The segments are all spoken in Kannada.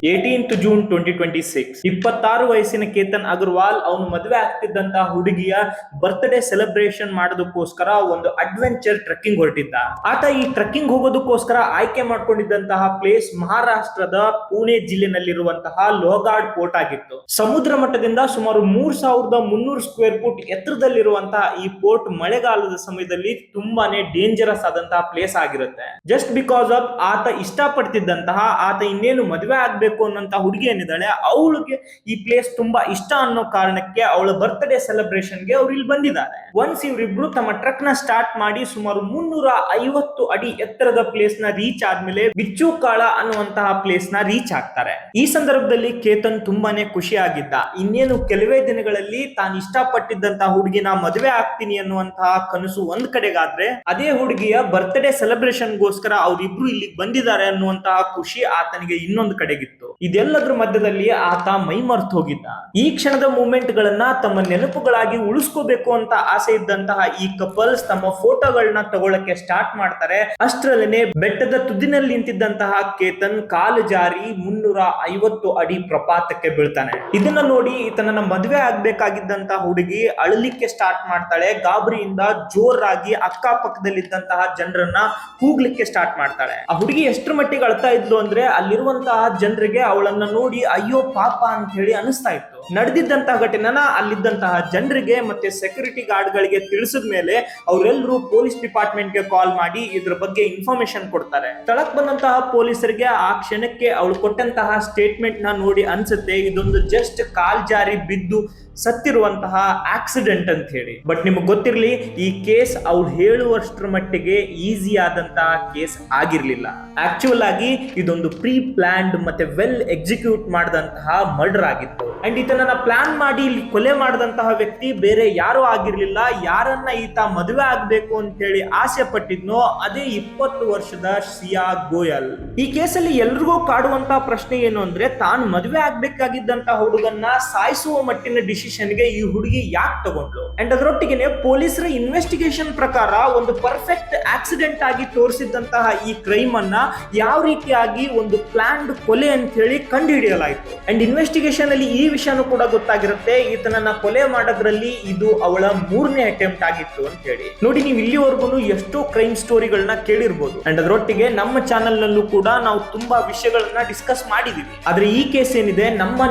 18th June 2026 26 ವಯಸ್ಸಿನ ಕೇತನ್ ಅಗರ್ವಾಲ್ ಅವನು ಮದುವೆ ಆಗ್ತಿದ್ದಂತಹ ಹುಡುಗಿಯ ಬರ್ತ್ಡೇ ಸೆಲೆಬ್ರೇಷನ್ ಮಾಡೋದಕ್ಕೋಸ್ಕರ ಒಂದು ಅಡ್ವೆಂಚರ್ ಟ್ರೆಕ್ಕಿಂಗ್ ಹೊರಟಿದ್ದ. ಆತ ಈ ಟ್ರೆಕ್ಕಿಂಗ್ ಹೋಗೋದಕ್ಕೋಸ್ಕರ ಆಯ್ಕೆ ಮಾಡ್ಕೊಂಡಿದ್ದಂತಹ ಪ್ಲೇಸ್ ಮಹಾರಾಷ್ಟ್ರದ ಪುಣೆ ಜಿಲ್ಲೆನಲ್ಲಿರುವಂತಹ ಲೋಗಾಡ್ ಪೋರ್ಟ್ ಆಗಿತ್ತು. ಸಮುದ್ರ ಮಟ್ಟದಿಂದ ಸುಮಾರು 3300 ಸ್ಕ್ವೇರ್ ಫುಟ್ ಎತ್ತರದಲ್ಲಿರುವಂತಹ ಈ ಪೋರ್ಟ್ ಮಳೆಗಾಲದ ಸಮಯದಲ್ಲಿ ತುಂಬಾನೇ ಡೇಂಜರಸ್ ಆದಂತಹ ಪ್ಲೇಸ್ ಆಗಿರುತ್ತೆ. ಜಸ್ಟ್ ಬಿಕಾಸ್ ಆಫ್ ಆತ ಇಷ್ಟಪಡ್ತಿದ್ದಂತಹ ಆತ ಇನ್ನೇನು ಮದುವೆ ಆಗ್ಬೇಕು ಅನ್ನೋಂತ ಹುಡುಗಿ ಏನಿದ್ದಾಳೆ ಅವಳಿಗೆ ಈ ಪ್ಲೇಸ್ ತುಂಬಾ ಇಷ್ಟ ಅನ್ನೋ ಕಾರಣಕ್ಕೆ ಅವಳ ಬರ್ತ್ಡೇ ಸೆಲೆಬ್ರೇಷನ್ ಗೆ ಅವ್ರು ಇಲ್ಲಿ ಬಂದಿದ್ದಾರೆ. ಒನ್ಸ್ ಇವರಿಬ್ರು ತಮ್ಮ ಟ್ರಕ್ ನ ಸ್ಟಾರ್ಟ್ ಮಾಡಿ ಸುಮಾರು 350 ಅಡಿ ಎತ್ತರದ ಪ್ಲೇಸ್ ನ ರೀಚ್ ಆದ್ಮೇಲೆ ಬಿಚ್ಚುಕಾಳ ಅನ್ನುವಂತಹ ಪ್ಲೇಸ್ ನ ರೀಚ್ ಆಗ್ತಾರೆ. ಈ ಸಂದರ್ಭದಲ್ಲಿ ಕೇತನ್ ತುಂಬಾನೇ ಖುಷಿ ಆಗಿದ್ದ. ಇನ್ನೇನು ಕೆಲವೇ ದಿನಗಳಲ್ಲಿ ತಾನು ಇಷ್ಟಪಟ್ಟಿದ್ದಂತಹ ಹುಡುಗಿನ ಮದುವೆ ಆಗ್ತೀನಿ ಅನ್ನುವಂತಹ ಕನಸು ಒಂದ್ ಕಡೆಗಾದ್ರೆ, ಅದೇ ಹುಡುಗಿಯ ಬರ್ತ್ಡೇ ಸೆಲೆಬ್ರೇಷನ್ ಗೋಸ್ಕರ ಅವರಿಬ್ರು ಇಲ್ಲಿಗೆ ಬಂದಿದ್ದಾರೆ ಅನ್ನುವಂತಹ ಖುಷಿ ಆತನಿಗೆ ಇನ್ನೊಂದು ಕಡೆಗಿತ್ತು. ಇದೆಲ್ಲದ್ರ ಮಧ್ಯದಲ್ಲಿ ಆತ ಮೈ ಮರ್ತು ಹೋಗಿದ್ದ. ಈ ಕ್ಷಣದ ಮೂಮೆಂಟ್ ಗಳನ್ನ ತಮ್ಮ ನೆನಪುಗಳಾಗಿ ಉಳಿಸ್ಕೋಬೇಕು ಅಂತ ಆಸೆ ಇದ್ದಂತಹ ಈ ಕಪಲ್ಸ್ ತಮ್ಮ ಫೋಟೋಗಳನ್ನ ತಗೊಳಕ್ಕೆ ಸ್ಟಾರ್ಟ್ ಮಾಡ್ತಾರೆ. ಅಷ್ಟರಲ್ಲೇನೆ ಬೆಟ್ಟದ ತುದಿನಲ್ಲಿ ನಿಂತಿದ್ದಂತಹ ಕೇತನ್ ಕಾಲು ಜಾರಿ 350 ಅಡಿ ಪ್ರಪಾತಕ್ಕೆ ಬೀಳ್ತಾನೆ. ಇದನ್ನ ನೋಡಿ ಈತನನ್ನ ಮದುವೆ ಆಗ್ಬೇಕಾಗಿದ್ದಂತಹ ಹುಡುಗಿ ಅಳಲಿಕ್ಕೆ ಸ್ಟಾರ್ಟ್ ಮಾಡ್ತಾಳೆ. ಗಾಬರಿಯಿಂದ ಜೋರಾಗಿ ಅಕ್ಕಪಕ್ಕದಲ್ಲಿದ್ದಂತಹ ಜನರನ್ನ ಕೂಗ್ಲಿಕ್ಕೆ ಸ್ಟಾರ್ಟ್ ಮಾಡ್ತಾಳೆ. ಆ ಹುಡುಗಿ ಎಷ್ಟರ ಮಟ್ಟಿಗೆ ಅಳ್ತಾ ಇದ್ಲು ಅಂದ್ರೆ ಅಲ್ಲಿರುವಂತಹ ಜನರಿಗೆ ಅವಳನ್ನ ನೋಡಿ ಅಯ್ಯೋ ಪಾಪ ಅಂತ ಹೇಳಿ ಅನಿಸ್ತಾ ಇತ್ತು. ನಡೆದಿದ್ದಂತಹ ಘಟನೆನ ಅಲ್ಲಿದ್ದಂತಹ ಜನರಿಗೆ ಮತ್ತೆ ಸೆಕ್ಯೂರಿಟಿ ಗಾರ್ಡ್ ಗಳಿಗೆ ತಿಳಿಸಿದ ಮೇಲೆ ಅವರೆಲ್ಲರೂ ಪೊಲೀಸ್ ಡಿಪಾರ್ಟ್ಮೆಂಟ್ ಗೆ ಕಾಲ್ ಮಾಡಿ ಇದ್ರ ಬಗ್ಗೆ ಇನ್ಫಾರ್ಮೇಶನ್ ಕೊಡ್ತಾರೆ. ಸ್ಥಳಕ್ಕೆ ಬಂದಂತಹ ಪೊಲೀಸರಿಗೆ ಆ ಕ್ಷಣಕ್ಕೆ ಅವಳು ಕೊಟ್ಟಂತಹ ಸ್ಟೇಟ್ಮೆಂಟ್ ನ ನೋಡಿ ಅನ್ಸುತ್ತೆ ಇದೊಂದು ಜಸ್ಟ್ ಕಾಲ್ ಜಾರಿ ಬಿದ್ದು ಸತ್ತಿರುವಂತಹ ಆಕ್ಸಿಡೆಂಟ್ ಅಂತ ಹೇಳಿ. ಬಟ್ ನಿಮಗೆ ಗೊತ್ತಿರಲಿ, ಈ ಕೇಸ್ ಅವ್ರು ಹೇಳುವಷ್ಟರ ಮಟ್ಟಿಗೆ ಈಸಿ ಆದಂತಹ ಕೇಸ್ ಆಗಿರ್ಲಿಲ್ಲ. ಆಕ್ಚುಯಲ್ ಆಗಿ ಇದೊಂದು ಪ್ರೀ ಪ್ಲಾನ್ಡ್ ಮತ್ತೆ ವೆಲ್ ಎಕ್ಸಿಕ್ಯೂಟ್ ಮಾಡಿದಂತಹ ಮರ್ಡರ್ ಆಗಿತ್ತು. ಅಂಡ್ ಇದನ್ನ ಪ್ಲಾನ್ ಮಾಡಿ ಇಲ್ಲಿ ಕೊಲೆ ಮಾಡಿದಂತಹ ವ್ಯಕ್ತಿ ಬೇರೆ ಯಾರು ಆಗಿರ್ಲಿಲ್ಲ. ಯಾರನ್ನ ಈತ ಮದುವೆ ಆಗ್ಬೇಕು ಅಂತ ಹೇಳಿ ಆಸೆ ಪಟ್ಟಿದ್ನೋ ಅದೇ 20 ವರ್ಷದ ಸಿಯಾ ಗೋಯಲ್. ಈ ಕೇಸಲ್ಲಿ ಎಲ್ರಿಗೂ ಕಾಡುವಂತಹ ಪ್ರಶ್ನೆ ಏನು ಅಂದ್ರೆ, ತಾನು ಮದುವೆ ಆಗ್ಬೇಕಾಗಿದ್ದಂತಹ ಹುಡುಗನ್ನ ಸಾಯಿಸುವ ಮಟ್ಟಿನ ಡಿಸಿಷನ್ ಗೆ ಈ ಹುಡುಗಿ ಯಾಕೆ ತಗೊಂಡ್ಲು. ಅಂಡ್ ಅದರೊಟ್ಟಿಗೆ ಪೊಲೀಸರ ಇನ್ವೆಸ್ಟಿಗೇಷನ್ ಪ್ರಕಾರ ಒಂದು ಪರ್ಫೆಕ್ಟ್ ಆಕ್ಸಿಡೆಂಟ್ ಆಗಿ ತೋರಿಸಿದಂತಹ ಈ ಕ್ರೈಮ್ ಅನ್ನ ಯಾವ ರೀತಿಯಾಗಿ ಒಂದು ಪ್ಲಾನ್ಡ್ ಕೊಲೆ ಅಂತ ಹೇಳಿ ಕಂಡು ಹಿಡಿಯಲಾಯಿತು. ಅಂಡ್ ಇನ್ವೆಸ್ಟಿಗೇಷನ್ ಅಲ್ಲಿ ಈ ವಿಷಯನೂ ಕೂಡ ಗೊತ್ತಾಗಿರುತ್ತೆ, ಈತನನ್ನ ಕೊಲೆ ಮಾಡೋದ್ರಲ್ಲಿ ಇದು ಅವಳ 3ನೇ ಅಟೆಂಪ್ಟ್ ಆಗಿತ್ತು ಅಂತ ಹೇಳಿ. ನೋಡಿ, ನೀವು ಇಲ್ಲಿವರೆಗೂ ಎಷ್ಟೋ ಕ್ರೈಮ್ ಸ್ಟೋರಿಗಳನ್ನ ಕೇಳಿರ್ಬೋದು. ಅಂಡ್ ಅದರೊಟ್ಟಿಗೆ ನಮ್ಮ ಚಾನೆಲ್ ನಲ್ಲೂ ಕೂಡ ನಾವು ತುಂಬಾ ವಿಷಯಗಳನ್ನ ಡಿಸ್ಕಸ್ ಮಾಡಿದೀವಿ. ಆದ್ರೆ ಈ ಕೇಸ್ ಏನಿದೆ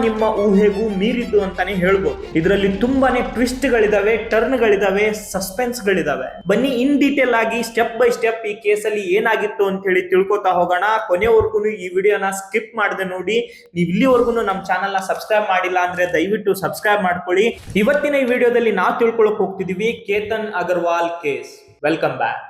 ನಿಮ್ಮ ಊಹೆಗೂ ಮೀರಿದ್ದು ಅಂತಾನೆ ಹೇಳ್ಬೋದು. ಇದರಲ್ಲಿ ತುಂಬಾನೇ ಟ್ವಿಸ್ಟ್ ಗಳಿದಾವೆ, ಟರ್ನ್ ಗಳಿದಾವೆ, ಸಸ್ಪೆನ್ಸ್ ಗಳಿದಾವೆ. ಬನ್ನಿ ಇನ್ ಡೀಟೇಲ್ ಆಗಿ ಸ್ಟೆಪ್ ಬೈ ಸ್ಟೆಪ್ ಈ ಕೇಸಲ್ಲಿ ಏನಾಗಿತ್ತು ಅಂತ ಹೇಳಿ ತಿಳ್ಕೊತಾ ಹೋಗೋಣ. ಕೊನೆವರೆಗೂ ಈ ವಿಡಿಯೋನ ಸ್ಕಿಪ್ ಮಾಡದೆ ನೋಡಿ. ನೀವು ಇಲ್ಲಿವರೆಗೂ ನಮ್ಮ ಚಾನೆಲ್ ನ ಸಬ್ಸ್ಕ್ರೈಬ್ ಮಾಡಿಲ್ಲ ಅಂದ್ರೆ ದಯವಿಟ್ಟು ಸಬ್ಸ್ಕ್ರೈಬ್ ಮಾಡ್ಕೊಳ್ಳಿ. ಇವತ್ತಿನ ಈ ವಿಡಿಯೋದಲ್ಲಿ ನಾವು ತಿಳ್ಕೊಳ್ಳೋಕೆ ಹೋಗ್ತಿದೀವಿ Ketan Agarwal case. Welcome back.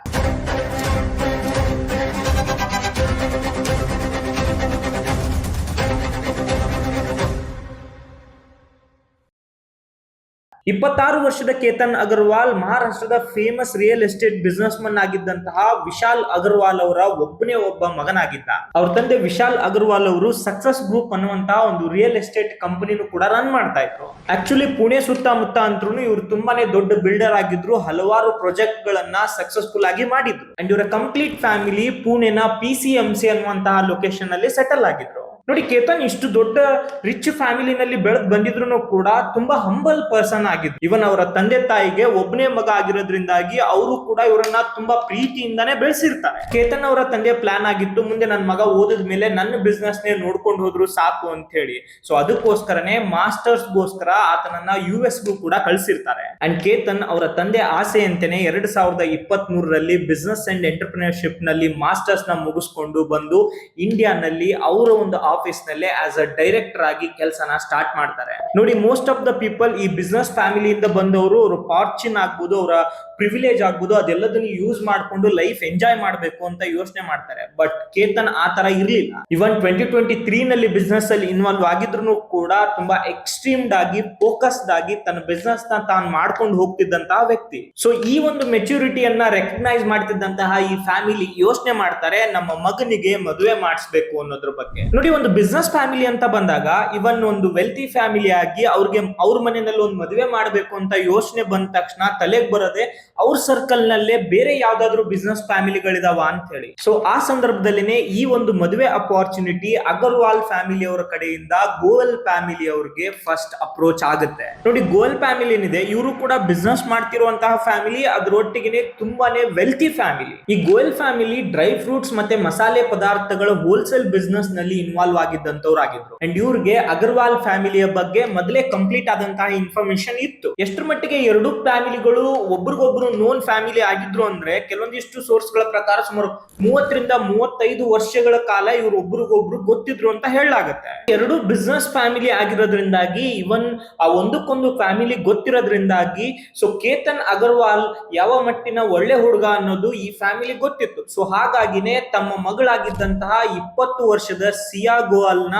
ಇಪ್ಪತ್ತಾರು ವರ್ಷದ ಕೇತನ್ ಅಗರ್ವಾಲ್ ಮಹಾರಾಷ್ಟ್ರದ famous real estate businessman ಆಗಿದ್ದಂತಹ ವಿಶಾಲ್ ಅಗರ್ವಾಲ್ ಅವರ ಒಬ್ಬನೇ ಒಬ್ಬ ಮಗನಾಗಿದ್ದ. ಅವ್ರ ತಂದೆ ವಿಶಾಲ್ ಅಗರ್ವಾಲ್ ಅವರು ಸಕ್ಸಸ್ ಗ್ರೂಪ್ ಅನ್ನುವಂತಹ ಒಂದು ರಿಯಲ್ ಎಸ್ಟೇಟ್ ಕಂಪನಿನೂ ಕೂಡ ರನ್ ಮಾಡ್ತಾ ಇದ್ರು. ಆಕ್ಚುಲಿ ಪುಣೆ ಸುತ್ತಮುತ್ತ ಅಂದ್ರೂ ಇವರು ತುಂಬಾನೇ ದೊಡ್ಡ ಬಿಲ್ಡರ್ ಆಗಿದ್ರು. ಹಲವಾರು ಪ್ರಾಜೆಕ್ಟ್ ಗಳನ್ನ ಸಕ್ಸಸ್ಫುಲ್ ಆಗಿ ಮಾಡಿದ್ರು. ಅಂಡ್ ಇವರ ಕಂಪ್ಲೀಟ್ ಫ್ಯಾಮಿಲಿ ಪುಣೆನ PCMC ಅನ್ನುವಂತಹ ಲೊಕೇಶನ್ ಅಲ್ಲಿ ಸೆಟಲ್ ಆಗಿದ್ರು. ನೋಡಿ, ಕೇತನ್ ಇಷ್ಟು ದೊಡ್ಡ ರಿಚ್ ಫ್ಯಾಮಿಲಿನಲ್ಲಿ ಬೆಳೆದ್ ಬಂದಿದ್ರು ಕೂಡ ತುಂಬಾ ಹಂಬಲ್ ಪರ್ಸನ್ ಆಗಿದ್ರು. ಇವನ್ ಅವರ ತಂದೆ ತಾಯಿಗೆ ಒಬ್ಬನೇ ಮಗ ಆಗಿರೋದ್ರಿಂದಾಗಿ ಅವರು ಕೂಡ ಇವರನ್ನ ತುಂಬಾ ಪ್ರೀತಿಯಿಂದಾನೇ ಬೆಳೆಸಿರ್ತಾರೆ. ಕೇತನ್ ಅವರ ತಂದೆ ಪ್ಲಾನ್ ಆಗಿತ್ತು, ಮುಂದೆ ನನ್ನ ಮಗ ಓದಿದ ಮೇಲೆ ನನ್ನ ಬಿಸ್ನೆಸ್ ನೇ ನೋಡ್ಕೊಂಡು ಹೋದ್ರು ಸಾಕು ಅಂತ ಹೇಳಿ. ಸೊ ಅದಕ್ಕೋಸ್ಕರನೇ ಮಾಸ್ಟರ್ಸ್ ಗೋಸ್ಕರ ಆತನನ್ನ US ಗೂ ಕೂಡ ಕಳ್ಸಿರ್ತಾರೆ. ಅಂಡ್ ಕೇತನ್ ಅವರ ತಂದೆ ಆಸೆ ಅಂತಾನೆ 2023ರಲ್ಲಿ ಬಿಸ್ನೆಸ್ ಅಂಡ್ ಎಂಟರ್ಪ್ರಿನರ್ಶಿಪ್ ನಲ್ಲಿ ಮಾಸ್ಟರ್ಸ್ ನ ಮುಗಿಸ್ಕೊಂಡು ಬಂದು ಇಂಡಿಯಾನಲ್ಲಿ ಅವರ ಒಂದು ಆಫೀಸ್ ನಲ್ಲಿ ಆಸ್ ಅ ಡೈರೆಕ್ಟರ್ ಆಗಿ ಕೆಲಸನ ಸ್ಟಾರ್ಟ್ ಮಾಡ್ತಾರೆ. ನೋಡಿ, ಮೋಸ್ಟ್ ಆಫ್ ದ ಪೀಪಲ್ ಈ ಬಿಸ್ನೆಸ್ ಫ್ಯಾಮಿಲಿಯಿಂದ ಬಂದವರು ಅವರು ಫಾರ್ಚೂನ್ ಆಗ್ಬೋದು, ಅವರ ಪ್ರಿವಿಲೇಜ್ ಆಗ್ಬೋದು, ಅದೆಲ್ಲದನ್ನು ಯೂಸ್ ಮಾಡ್ಕೊಂಡು ಲೈಫ್ ಎಂಜಾಯ್ ಮಾಡಬೇಕು ಅಂತ ಯೋಚನೆ ಮಾಡ್ತಾರೆ. ಬಟ್ ಕೇತನ್ ಆ ತರ ಇರ್ಲಿಲ್ಲ. ಇವನ್ 2023 ನಲ್ಲಿ ಬಿಸ್ನೆಸ್ ಅಲ್ಲಿ ಇನ್ವಾಲ್ವ್ ಆಗಿದ್ರು ಕೂಡ ತುಂಬಾ ಎಕ್ಸ್ಟ್ರೀಮ್ಡ್ ಆಗಿ ಫೋಕಸ್ಡ್ ಆಗಿ ತನ್ನ ಬಿಸ್ನೆಸ್ ನ ತಾನು ಮಾಡ್ಕೊಂಡು ಹೋಗ್ತಿದ್ದಂತಹ ವ್ಯಕ್ತಿ. ಸೊ ಈ ಒಂದು ಮೆಚುರಿಟಿಯನ್ನ ರೆಕಗ್ನೈಸ್ ಮಾಡ್ತಿದ್ದಂತಹ ಈ ಫ್ಯಾಮಿಲಿ ಯೋಚನೆ ಮಾಡ್ತಾರೆ, ನಮ್ಮ ಮಗನಿಗೆ ಮದುವೆ ಮಾಡಿಸ್ಬೇಕು ಅನ್ನೋದ್ರ ಬಗ್ಗೆ. ನೋಡಿ, ಒಂದು ಬಿಸ್ನೆಸ್ ಫ್ಯಾಮಿಲಿ ಅಂತ ಬಂದಾಗ ಇವನ್ ಒಂದು ವೆಲ್ತಿ ಫ್ಯಾಮಿಲಿ ಆಗಿ ಅವ್ರಿಗೆ ಅವ್ರ ಮನೆಯಲ್ಲಿ ಒಂದು ಮದುವೆ ಮಾಡಬೇಕು ಅಂತ ಯೋಚನೆ ಬಂದ ತಕ್ಷಣ ತಲೆಗೆ ಬರದೆ ಅವ್ರ ಸರ್ಕಲ್ ನಲ್ಲೇ ಬೇರೆ ಯಾವ್ದಾದ್ರು ಬಿಸ್ನೆಸ್ ಫ್ಯಾಮಿಲಿಗಳಿದಾವ ಅಂತ ಹೇಳಿ. ಸೊ ಆ ಸಂದರ್ಭ ಸಂದರ್ಭದಲ್ಲಿನೇ ಈ ಒಂದು ಮದುವೆ ಅಪಾರ್ಚುನಿಟಿ ಅಗರ್ವಾಲ್ ಫ್ಯಾಮಿಲಿ ಅವರ ಕಡೆಯಿಂದ ಗೋಯಲ್ ಫ್ಯಾಮಿಲಿ ಅವರಿಗೆ ಫಸ್ಟ್ ಅಪ್ರೋಚ್ ಆಗುತ್ತೆ. ನೋಡಿ, ಗೋಯಲ್ ಫ್ಯಾಮಿಲಿ ಏನಿದೆ ಇವರು ಕೂಡ ಬಿಸ್ನೆಸ್ ಮಾಡ್ತಿರುವಂತಹ ಫ್ಯಾಮಿಲಿ, ಅದರೊಟ್ಟಿಗೆ ತುಂಬಾನೇ ವೆಲ್ತಿ ಫ್ಯಾಮಿಲಿ. ಈ ಗೋಯಲ್ ಫ್ಯಾಮಿಲಿ ಡ್ರೈ ಫ್ರೂಟ್ಸ್ ಮತ್ತೆ ಮಸಾಲೆ ಪದಾರ್ಥಗಳ ಹೋಲ್ಸೇಲ್ ಬಿಸ್ನೆಸ್ ನಲ್ಲಿ ಇನ್ವಾಲ್ವ್ ಆಗಿದ್ದಂತವ್ರು ಆಗಿದ್ರು. ಅಂಡ್ ಇವ್ರಿಗೆ ಅಗರ್ವಾಲ್ ಫ್ಯಾಮಿಲಿಯ ಬಗ್ಗೆ ಮೊದಲೇ ಕಂಪ್ಲೀಟ್ ಆದಂತಹ ಇನ್ಫಾರ್ಮೇಶನ್ ಇತ್ತು. ಎಷ್ಟರ ಮಟ್ಟಿಗೆ ಎರಡು ಫ್ಯಾಮಿಲಿಗಳು ಒಬ್ರಿಗೊಬ್ರು ನೋನ್ ಫ್ಯಾಮಿಲಿ ಆಗಿದ್ರು ಅಂದ್ರೆ ಕೆಲವೊಂದಿಷ್ಟು ಸೋರ್ಸ್ ಗಳ ಪ್ರಕಾರ ಸುಮಾರು 30-35 ವರ್ಷಗಳ ಕಾಲ ಇವರು ಒಬ್ರಿಗೊಬ್ರು ಗೊತ್ತಿದ್ರು ಅಂತ ಹೇಳಲಾಗುತ್ತೆ. ಎರಡು ಬಿಸ್ನೆಸ್ ಫ್ಯಾಮಿಲಿ ಆಗಿರೋದ್ರಿಂದಾಗಿ ಇವನ್ ಆ ಒಂದಕ್ಕೊಂದು ಫ್ಯಾಮಿಲಿ ಗೊತ್ತಿರೋದ್ರಿಂದಾಗಿ ಸೊ ಕೇತನ್ ಅಗರ್ವಾಲ್ ಯಾವ ಮಟ್ಟಿನ ಒಳ್ಳೆ ಹುಡುಗ ಅನ್ನೋದು ಈ ಫ್ಯಾಮಿಲಿ ಗೊತ್ತಿತ್ತು. ಸೊ ಹಾಗಾಗಿನೇ ತಮ್ಮ ಮಗಳಾಗಿದ್ದಂತಹ 20 ವರ್ಷದ ಸಿಯಾ ಗೋಯಲ್ ನ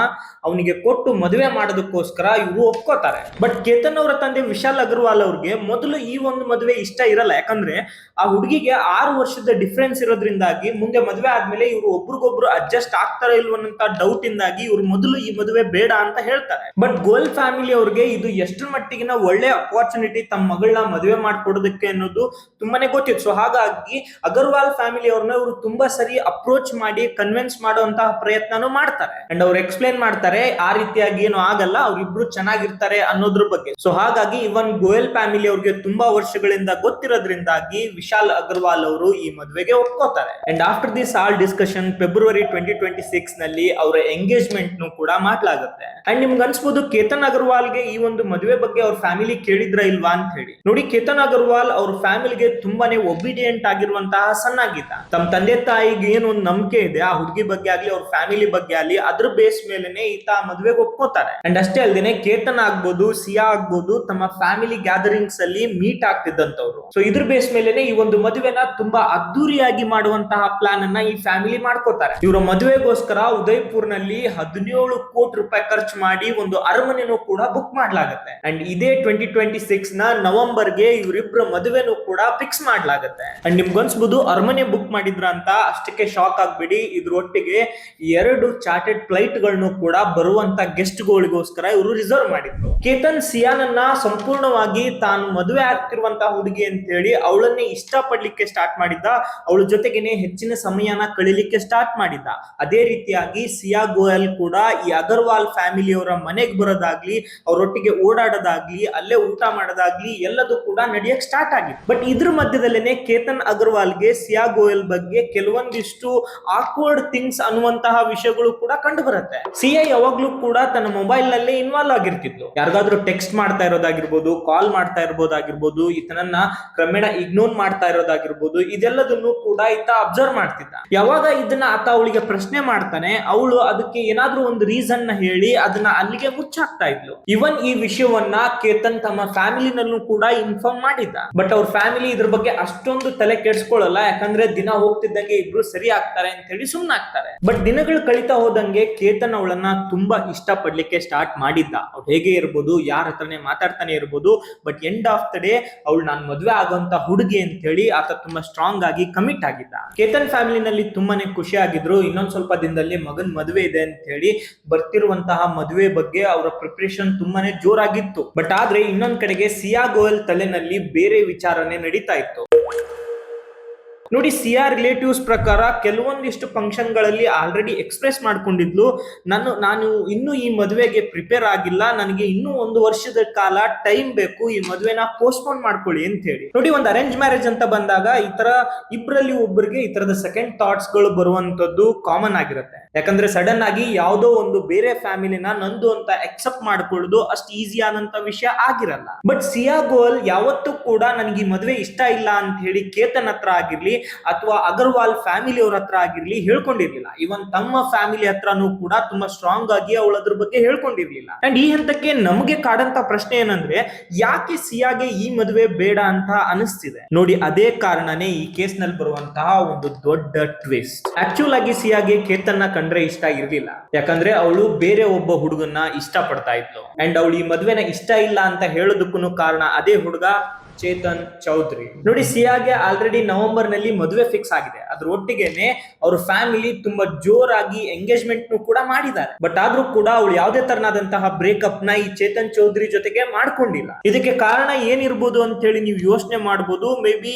ಅವನಿಗೆ ಕೊಟ್ಟು ಮದುವೆ ಮಾಡೋದಕ್ಕೋಸ್ಕರ ಇವರು ಒಪ್ಕೋತಾರೆ. ಬಟ್ ಕೇತನ್ ಅವರ ತಂದೆ ವಿಶಾಲ್ ಅಗರ್ವಾಲ್ ಅವ್ರಿಗೆ ಮೊದಲು ಈ ಒಂದು ಮದುವೆ ಇಷ್ಟ ಇರಲ್ಲ. ಯಾಕಂದ್ರೆ ಆ ಹುಡುಗಿಗೆ 6 ವರ್ಷದ ಡಿಫ್ರೆನ್ಸ್ ಇರೋದ್ರಿಂದಾಗಿ ಮುಂದೆ ಮದುವೆ ಆದ್ಮೇಲೆ ಇವರು ಒಬ್ರಿಗೊಬ್ರು ಅಡ್ಜಸ್ಟ್ ಆಗ್ತಾರ ಇಲ್ವನ್ನಂತ ಡೌಟ್ ಇಂದಾಗಿ ಇವ್ರು ಮೊದಲು ಈ ಮದುವೆ ಬೇಡ ಅಂತ ಹೇಳ್ತಾರೆ. ಬಟ್ ಗೋಯಲ್ ಫ್ಯಾಮಿಲಿ ಅವ್ರಿಗೆ ಇದು ಎಷ್ಟರ ಮಟ್ಟಿಗಿನ ಒಳ್ಳೆ ಅಪಾರ್ಚುನಿಟಿ ತಮ್ಮ ಮಗಳನ್ನ ಮದುವೆ ಮಾಡ್ಕೊಡೋದಕ್ಕೆ ಅನ್ನೋದು ತುಂಬಾನೇ ಗೊತ್ತಿತ್ತು. ಸೊ ಹಾಗಾಗಿ ಅಗರ್ವಾಲ್ ಫ್ಯಾಮಿಲಿ ಅವ್ರನ್ನ ಇವರು ತುಂಬಾ ಸರಿ ಅಪ್ರೋಚ್ ಮಾಡಿ ಕನ್ವಿನ್ಸ್ ಮಾಡುವಂತಹ ಪ್ರಯತ್ನನೂ ಮಾಡ್ತಾರೆ. ಅಂಡ್ ಅವ್ರು ಎಕ್ಸ್ಪ್ಲೇನ್ ಮಾಡ್ತಾರೆ ಆ ರೀತಿಯಾಗಿ ಏನು ಆಗಲ್ಲ, ಅವ್ರಿಬ್ರು ಚೆನ್ನಾಗಿರ್ತಾರೆ ಅನ್ನೋದ್ರ ಬಗ್ಗೆ. ಸೊ ಹಾಗಾಗಿ ಇವನ್ ಗೋಯಲ್ ಫ್ಯಾಮಿಲಿ ಅವ್ರಿಗೆ ತುಂಬಾ ವರ್ಷಗಳಿಂದ ಗೊತ್ತಿರೋದ್ರಿಂದಾಗಿ ವಿಶಾಲ್ ಅಗರ್ವಾಲ್ ಅವರು ಈ ಮದುವೆಗೆ ಒಪ್ಕೋತಾರೆ. And after this all discussion February 2026 ನಲ್ಲಿ ಅವರ ಎಂಗೇಜ್ಮೆಂಟ್ ನು ಕೂಡ ಮಾಡಲಾಗುತ್ತೆ. ಅಂಡ್ ನಿಮ್ಗೆ ಅನ್ಸ್ಬೋದು ಕೇತನ್ ಅಗರ್ವಾಲ್ಗೆ ಈ ಒಂದು ಮದುವೆ ಬಗ್ಗೆ ಅವ್ರ ಫ್ಯಾಮಿಲಿ ಕೇಳಿದ್ರ ಇಲ್ವಾ ಅಂತ ಹೇಳಿ. ನೋಡಿ, ಕೇತನ್ ಅಗರ್ವಾಲ್ ಅವ್ರ ಫ್ಯಾಮಿಲಿಗೆ ತುಂಬಾನೇ ಒಬಿಡಿಯಂಟ್ ಆಗಿರುವಂತಹ ಸಣ್ಣಾಗಿದ್ದ. ತಮ್ಮ ತಂದೆ ತಾಯಿಗೆ ಏನೊಂದು ನಂಬಿಕೆ ಇದೆ ಆ ಹುಡುಗಿ ಬಗ್ಗೆ ಆಗ್ಲಿ ಅವ್ರ ಫ್ಯಾಮಿಲಿ ಬಗ್ಗೆ ಆಗ್ಲಿ ಅದ್ರ ಬೇಸ್ ಮೇಲೆನೆ ಈತ ಮದುವೆಗೆ ಒಪ್ಕೋತಾರೆ. ಅಂಡ್ ಅಷ್ಟೇ ಅಲ್ಲದೆ ಕೇತನ್ ಆಗ್ಬೋದು ಸಿಯಾ ಆಗ್ಬೋದು ತಮ್ಮ ಫ್ಯಾಮಿಲಿ ಗ್ಯಾದರಿಂಗ್ಸ್ ಅಲ್ಲಿ ಮೀಟ್ ಆಗ್ತಿದ್ದಂತವ್ರು. ಸೊ ಇದ್ರ ಬೇಸ್ ಮೇಲೆನೆ ಈ ಒಂದು ಮದುವೆನ ತುಂಬಾ ಅದ್ದೂರಿಯಾಗಿ ಮಾಡುವಂತಹ ಪ್ಲಾನ್ ಅನ್ನ ಈ ಫ್ಯಾಮಿಲಿ ಮಾಡ್ಕೋತಾರೆ. ಇವರ ಮದುವೆಗೋಸ್ಕರ ಉದಯ್ಪುರ್ ನಲ್ಲಿ 17 ಕೋಟಿ ರೂಪಾಯಿ ಖರ್ಚು ಮಾಡಿ ಒಂದು ಅರಮನೆನೂ ಕೂಡ ಬುಕ್ ಮಾಡಲಾಗುತ್ತೆ. ಅಂಡ್ ಇದೇ 2026 ನ ನವೆಂಬರ್ಗೆ ಇವರಿಬ್ಬರ ಮದುವೆನೂ ಕೂಡ ಫಿಕ್ಸ್ ಮಾಡಲಾಗುತ್ತೆ. ಅಂಡ್ ನಿಮ್ಗನ್ಸ್ಬೋದು ಅರಮನೆ ಬುಕ್ ಮಾಡಿದ್ರ ಅಂತ, ಅಷ್ಟಕ್ಕೆ ಶಾಕ್ ಆಗ್ಬಿಡಿ. ಇದ್ರೊಟ್ಟಿಗೆ 2 ಚಾರ್ಟೆಡ್ ಫ್ಲೈಟ್ ಗಳನ್ನು ಕೂಡ ಬರುವಂತ ಗೆಸ್ಟ್ ಗಳಿಗೋಸ್ಕರ ಇವರು ರಿಸರ್ವ್ ಮಾಡಿದ್ರು. ಕೇತನ್ ಸಿಯಾನನ್ನ ಸಂಪೂರ್ಣವಾಗಿ ತಾನು ಮದುವೆ ಆಗ್ತಿರುವಂತಹ ಹುಡುಗಿ ಅಂತ ಹೇಳಿ ಅವಳನ್ನೇ ಇಷ್ಟ ಪಡ್ಲಿಕ್ಕೆ ಸ್ಟಾರ್ಟ್ ಮಾಡಿದ್ದ. ಅವಳ ಜೊತೆಗೇನೆ ಹೆಚ್ಚಿನ ಸಮಯನ ಕಳಿಲಿಕ್ಕೆ ಸ್ಟಾರ್ಟ್ ಮಾಡಿದ್ದ. ಅದೇ ರೀತಿಯಾಗಿ ಸಿಯಾ ಗೋಯಲ್ ಕೂಡ ಈ ಅಗರ್ವಾಲ್ ಫ್ಯಾಮಿಲಿ ಅವರ ಮನೆಗೆ ಬರೋದಾಗ್ಲಿ, ಅವರೊಟ್ಟಿಗೆ ಓಡಾಡೋದಾಗ್ಲಿ, ಅಲ್ಲೇ ಊಟ ಮಾಡೋದಾಗ್ಲಿ ಎಲ್ಲದೂ ಕೂಡ ನಡೆಯಕ್ ಸ್ಟಾರ್ಟ್ ಆಗಿತ್ತು. ಬಟ್ ಇದ್ರ ಮಧ್ಯದಲ್ಲೇನೆ ಕೇತನ್ ಅಗರ್ವಾಲ್ಗೆ ಸಿಯಾ ಗೋಯಲ್ ಬಗ್ಗೆ ಕೆಲವೊಂದಿಷ್ಟು ಆಕ್ವರ್ಡ್ ಥಿಂಗ್ಸ್ ಅನ್ನುವಂತಹ ವಿಷಯಗಳು ಕೂಡ ಕಂಡು ಬರುತ್ತೆ. ಸಿಯಾ ಯಾವಾಗ್ಲೂ ಕೂಡ ತನ್ನ ಮೊಬೈಲ್ ನಲ್ಲೇ ಇನ್ವಾಲ್ವ್ ಆಗಿರ್ತಿದ್ಲು. ಯಾರಿಗಾದ್ರೂ ಟೆಕ್ಸ್ಟ್ ಮಾಡ್ತಾ ಇರೋದಾಗಿರ್ಬೋದು, ಕಾಲ್ ಮಾಡ್ತಾ ಇರ್ಬೋದಾಗಿರ್ಬೋದು, ಈತನನ್ನ ಕ್ರಮೇಣ ಇಗ್ನೋರ್ ಮಾಡ್ತಾ ಇರೋದಾಗಿರ್ಬೋದು, ಇದೆಲ್ಲದನ್ನು ಕೂಡ ಈತ ಅಬ್ಸರ್ವ್ ಮಾಡ್ತಿದ್ದ. ಯಾವಾಗ ಇದನ್ನ ಆತ ಅವಳಿಗೆ ಪ್ರಶ್ನೆ ಮಾಡ್ತಾನೆ, ಅವಳು ಅದಕ್ಕೆ ಏನಾದ್ರೂ ಒಂದು ರೀಸನ್ ನ ಹೇಳಿ ಅದನ್ನ ಅಲ್ಲಿಗೆ ಮುಚ್ಚಾಕ್ತಾ ಇದ್ಲು. ಇವನ್ ಈ ವಿಷಯವನ್ನ ಕೇತನ್ ತಮ್ಮ ಫ್ಯಾಮಿಲಿನಲ್ಲೂ ಕೂಡ ಇನ್ಫಾರ್ಮ್ ಮಾಡಿದ್ದ. ಬಟ್ ಅವ್ರ ಫ್ಯಾಮಿಲಿ ಇದ್ರ ಬಗ್ಗೆ ಅಷ್ಟೊಂದು ತಲೆ ಕೆಡಿಸ್ಕೊಳ್ಳಲ್ಲ. ಯಾಕಂದ್ರೆ ದಿನ ಹೋಗ್ತಿದ್ದಂಗೆ ಇಬ್ರು ಸರಿ ಆಗ್ತಾರೆ ಅಂತ ಹೇಳಿ ಸುಮ್ನಾಗ್ತಾರೆ. ಬಟ್ ದಿನಗಳು ಕಳೀತಾ ಹೋದಂಗೆ ಕೇತನ್ ಅವಳನ್ನ ತುಂಬಾ ಇಷ್ಟ ಪಡ್ಲಿಕ್ಕೆ ಸ್ಟಾರ್ಟ್ ಮಾಡಿದ್ದ. ಅವ್ರು ಹೇಗೆ ಇರ್ಬೋದು, ಯಾರ ಹತ್ರನೇ ಮಾತಾಡ್ತಾನೆ ಇರ್ಬೋದು, but end of the day ಅವಳು ನಾನ್ ಮದ್ವೆ ಆಗುವಂತ ಹುಡುಗಿ ಅಂತ ಹೇಳಿ ಆತ ತುಂಬಾ ಸ್ಟ್ರಾಂಗ್ ಆಗಿ ಕಮಿಟ್ ಆಗಿದ್ದ. ಕೇತನ್ ಫ್ಯಾಮಿಲಿನಲ್ಲಿ ತುಂಬಾನೇ ಖುಷಿ ಆಗಿದ್ರು. ಇನ್ನೊಂದ್ ಸ್ವಲ್ಪ ದಿನದಲ್ಲಿ ಮಗನ್ ಮದುವೆ ಇದೆ ಅಂತ ಹೇಳಿ ಬರ್ತಿರುವಂತಹ ಮದುವೆ ಬಗ್ಗೆ ಅವರ ಪ್ರಿಪರೇಷನ್ ತುಂಬಾನೇ ಜೋರಾಗಿತ್ತು. ಬಟ್ ಆದ್ರೆ ಇನ್ನೊಂದ್ ಕಡೆಗೆ ಸಿಯಾ ಗೋಯಲ್ ತಲೆನಲ್ಲಿ ಬೇರೆ ವಿಚಾರನೆ ನಡೀತಾ ಇತ್ತು. ನೋಡಿ, ಸಿಯಾ ರಿಲೇಟಿವ್ಸ್ ಪ್ರಕಾರ ಕೆಲವೊಂದಿಷ್ಟು ಫಂಕ್ಷನ್ ಗಳಲ್ಲಿ ಆಲ್ರೆಡಿ ಎಕ್ಸ್ಪ್ರೆಸ್ ಮಾಡ್ಕೊಂಡಿದ್ಲು, ನಾನು ಇನ್ನೂ ಈ ಮದುವೆಗೆ ಪ್ರಿಪೇರ್ ಆಗಿಲ್ಲ, ನನಗೆ ಇನ್ನೂ 1 ವರ್ಷದ ಕಾಲ ಟೈಮ್ ಬೇಕು, ಈ ಮದುವೆನ ಪೋಸ್ಟ್ಪೋನ್ ಮಾಡ್ಕೊಳ್ಳಿ ಅಂತ ಹೇಳಿ. ನೋಡಿ, ಒಂದು ಅರೇಂಜ್ ಮ್ಯಾರೇಜ್ ಅಂತ ಬಂದಾಗ ಈ ತರ ಇಬ್ಬರಲ್ಲಿ ಒಬ್ಬರಿಗೆ ಈ ತರದ ಸೆಕೆಂಡ್ ಥಾಟ್ಸ್ ಗಳು ಬರುವಂತದ್ದು ಕಾಮನ್ ಆಗಿರುತ್ತೆ. ಯಾಕಂದ್ರೆ ಸಡನ್ ಆಗಿ ಯಾವುದೋ ಒಂದು ಬೇರೆ ಫ್ಯಾಮಿಲಿನ ನಂದು ಅಂತ ಅಕ್ಸೆಪ್ಟ್ ಮಾಡ್ಕೊಳ್ಳೋದು ಅಷ್ಟು ಈಸಿ ಆದಂತ ವಿಷಯ ಆಗಿರಲ್ಲ. ಬಟ್ ಸಿಯಾ ಗೋಯಲ್ ಯಾವತ್ತೂ ಕೂಡ ನನಗೆ ಈ ಮದುವೆ ಇಷ್ಟ ಇಲ್ಲ ಅಂತ ಹೇಳಿ ಕೇತನ್ ಹತ್ರ ಆಗಿರ್ಲಿ ಅಥವಾ ಅಗರ್ವಾಲ್ ಫ್ಯಾಮಿಲಿ ಅವ್ರ ಹತ್ರ ಆಗಿರ್ಲಿ ಹೇಳ್ಕೊಂಡಿರ್ಲಿಲ್ಲ. ಇವನ್ ತಮ್ಮ ಫ್ಯಾಮಿಲಿ ಹತ್ರನೂ ಕೂಡ ತುಂಬಾ ಸ್ಟ್ರಾಂಗ್ ಆಗಿ ಅವಳ ಅದ್ರ ಬಗ್ಗೆ ಹೇಳ್ಕೊಂಡಿರ್ಲಿಲ್ಲ. ಅಂಡ್ ಈ ಹಂತಕ್ಕೆ ನಮಗೆ ಕಾಡಂತ ಪ್ರಶ್ನೆ ಏನಂದ್ರೆ, ಯಾಕೆ ಸಿಯಾಗೆ ಈ ಮದುವೆ ಬೇಡ ಅಂತ ಅನಿಸ್ತಿದೆ? ನೋಡಿ, ಅದೇ ಕಾರಣನೇ ಈ ಕೇಸ್ ನಲ್ಲಿ ಬರುವಂತಹ ಒಂದು ದೊಡ್ಡ ಟ್ವಿಸ್ಟ್. ಆಕ್ಚುಲ್ ಆಗಿ ಸಿಯಾಗೆ ಕೇತನ್ನ ಕಂಡ್ರೆ ಇಷ್ಟ ಇರ್ಲಿಲ್ಲ. ಯಾಕಂದ್ರೆ ಅವಳು ಬೇರೆ ಒಬ್ಬ ಹುಡುಗನ್ನ ಇಷ್ಟ ಪಡ್ತಾ ಇದ್ಲು. ಅಂಡ್ ಅವಳು ಈ ಮದುವೆನ ಇಷ್ಟ ಇಲ್ಲ ಅಂತ ಹೇಳೋದಕ್ಕೂ ಕಾರಣ ಅದೇ ಹುಡುಗ ಚೇತನ್ ಚೌಧರಿ. ನೋಡಿ, ಸಿಯಾಗೆ ಆಲ್ರೆಡಿ ನವೆಂಬರ್ ನಲ್ಲಿ ಮದುವೆ ಫಿಕ್ಸ್ ಆಗಿದೆ. ಅದ್ರ ಒಟ್ಟಿಗೆನೆ ಅವ್ರ ಫ್ಯಾಮಿಲಿ ತುಂಬಾ ಜೋರಾಗಿ ಎಂಗೇಜ್ಮೆಂಟ್ ಕೂಡ ಮಾಡಿದ್ದಾರೆ. ಬಟ್ ಆದ್ರೂ ಕೂಡ ಅವಳು ಯಾವುದೇ ತರನಾದಂತಹ ಬ್ರೇಕಪ್ ನ ಈ ಚೇತನ್ ಚೌಧರಿ ಜೊತೆಗೆ ಮಾಡ್ಕೊಂಡಿಲ್ಲ. ಇದಕ್ಕೆ ಕಾರಣ ಏನಿರ್ಬೋದು ಅಂತ ಹೇಳಿ ನೀವು ಯೋಚನೆ ಮಾಡ್ಬೋದು. ಮೇ ಬಿ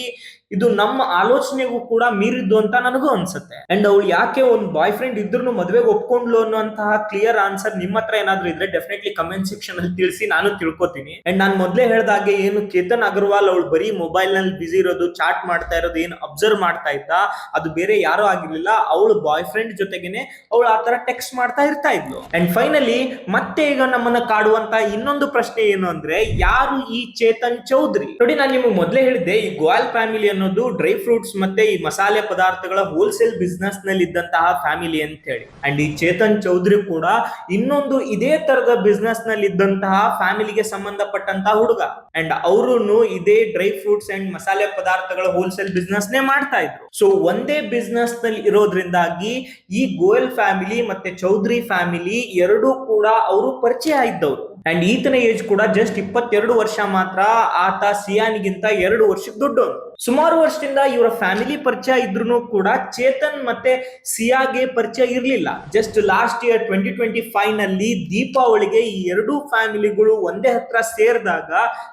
ಇದು ನಮ್ಮ ಆಲೋಚನೆಗೂ ಕೂಡ ಮೀರಿದ್ದು ಅಂತ ನನಗೂ ಅನ್ಸುತ್ತೆ. ಅಂಡ್ ಅವಳು ಯಾಕೆ ಒಂದು ಬಾಯ್ ಫ್ರೆಂಡ್ ಇದ್ರೂ ಮದ್ವೆಗೆ ಒಪ್ಕೊಂಡ್ಲು ಅನ್ನುವಂತಹ ಕ್ಲಿಯರ್ ಆನ್ಸರ್ ನಿಮ್ಮ ಹತ್ರ ಏನಾದ್ರು ಇದ್ರೆ ಡೆಫಿನೆಟ್ಲಿ ಕಮೆಂಟ್ ಸೆಕ್ಷನ್ ಅಲ್ಲಿ ತಿಳಿಸಿ, ನಾನು ತಿಳ್ಕೊತೀನಿ. ಅಂಡ್ ನಾನು ಮೊದ್ಲೇ ಹೇಳ್ದಾಗೆ ಏನು ಕೇತನ್ ಅಗರ್ವಾಲ್ ಅವಳು ಬರೀ ಮೊಬೈಲ್ ನಲ್ಲಿ ಬಿಸಿ ಇರೋದು, ಚಾಟ್ ಮಾಡ್ತಾ ಇರೋದು ಏನು ಅಬ್ಸರ್ವ್ ಮಾಡ್ತಾ ಇದ್ದ, ಅದು ಬೇರೆ ಯಾರೋ ಆಗಿರ್ಲಿಲ್ಲ, ಅವಳು ಬಾಯ್ ಫ್ರೆಂಡ್ ಜೊತೆಗೇನೆ ಅವಳು ಆತರ ಟೆಕ್ಸ್ಟ್ ಮಾಡ್ತಾ ಇರ್ತಾ ಇದ್ಲು. ಅಂಡ್ ಫೈನಲಿ ಮತ್ತೆ ಈಗ ನಮ್ಮನ್ನ ಕಾಡುವಂತ ಇನ್ನೊಂದು ಪ್ರಶ್ನೆ ಏನು ಅಂದ್ರೆ, ಯಾರು ಈ ಚೇತನ್ ಚೌಧರಿ? ನೋಡಿ, ನಾನು ನಿಮ್ಗೆ ಮೊದಲೇ ಹೇಳಿದ್ದೆ, ಈ ಗೋಯಲ್ ಫ್ಯಾಮಿಲಿ ಅನ್ನೋದು ಡ್ರೈ ಫ್ರೂಟ್ಸ್ ಮತ್ತೆ ಈ ಮಸಾಲೆ ಪದಾರ್ಥಗಳ ಹೋಲ್ಸೇಲ್ ಬಿಸ್ನೆಸ್ ನಲ್ಲಿ ಇದ್ದಂತಹ ಫ್ಯಾಮಿಲಿ ಅಂತ ಹೇಳಿ. ಅಂಡ್ ಈ ಚೇತನ್ ಚೌಧರಿ ಕೂಡ ಇನ್ನೊಂದು ಇದೇ ತರದ ಬಿಸ್ನೆಸ್ ನಲ್ಲಿ ಇದ್ದಂತಹ ಫ್ಯಾಮಿಲಿಗೆ ಸಂಬಂಧಪಟ್ಟಂತಹ ಹುಡುಗ. ಅಂಡ್ ಅವರು ಇದೇ ಡ್ರೈ ಫ್ರೂಟ್ಸ್ ಅಂಡ್ ಮಸಾಲೆ ಪದಾರ್ಥಗಳ ಹೋಲ್ಸೇಲ್ ಬಿಸ್ನೆಸ್ ನೇ ಮಾಡ್ತಾ ಇದ್ರು. ಸೊ ಒಂದೇ ಬಿಸ್ನೆಸ್ ನಲ್ಲಿ ಇರೋದ್ರಿಂದಾಗಿ ಈ ಗೋಯಲ್ ಫ್ಯಾಮಿಲಿ ಮತ್ತೆ ಚೌಧರಿ ಫ್ಯಾಮಿಲಿ ಎರಡೂ ಕೂಡ ಅವರು ಪರಿಚಯ ಇದ್ದವರು. ಅಂಡ್ ಈತನ ಏಜ್ ಕೂಡ ಜಸ್ಟ್ 22 ವರ್ಷ ಮಾತ್ರ. ಆತ ಸಿಯಾನಿಗಿಂತ 2 ವರ್ಷಕ್ಕೆ ದೊಡ್ಡವನು. ಸುಮಾರು ವರ್ಷದಿಂದ ಇವರ ಫ್ಯಾಮಿಲಿ ಪರಿಚಯ ಇದ್ರು ಕೂಡ ಚೇತನ್ ಮತ್ತೆ ಸಿಯಾಗೆ ಪರಿಚಯ ಇರಲಿಲ್ಲ. ಜಸ್ಟ್ ಲಾಸ್ಟ್ ಇಯರ್ 2025 ನಲ್ಲಿ ದೀಪಾವಳಿಗೆ ಈ ಎರಡೂ ಫ್ಯಾಮಿಲಿಗಳು ಒಂದೇ ಹತ್ರ ಸೇರಿದಾಗ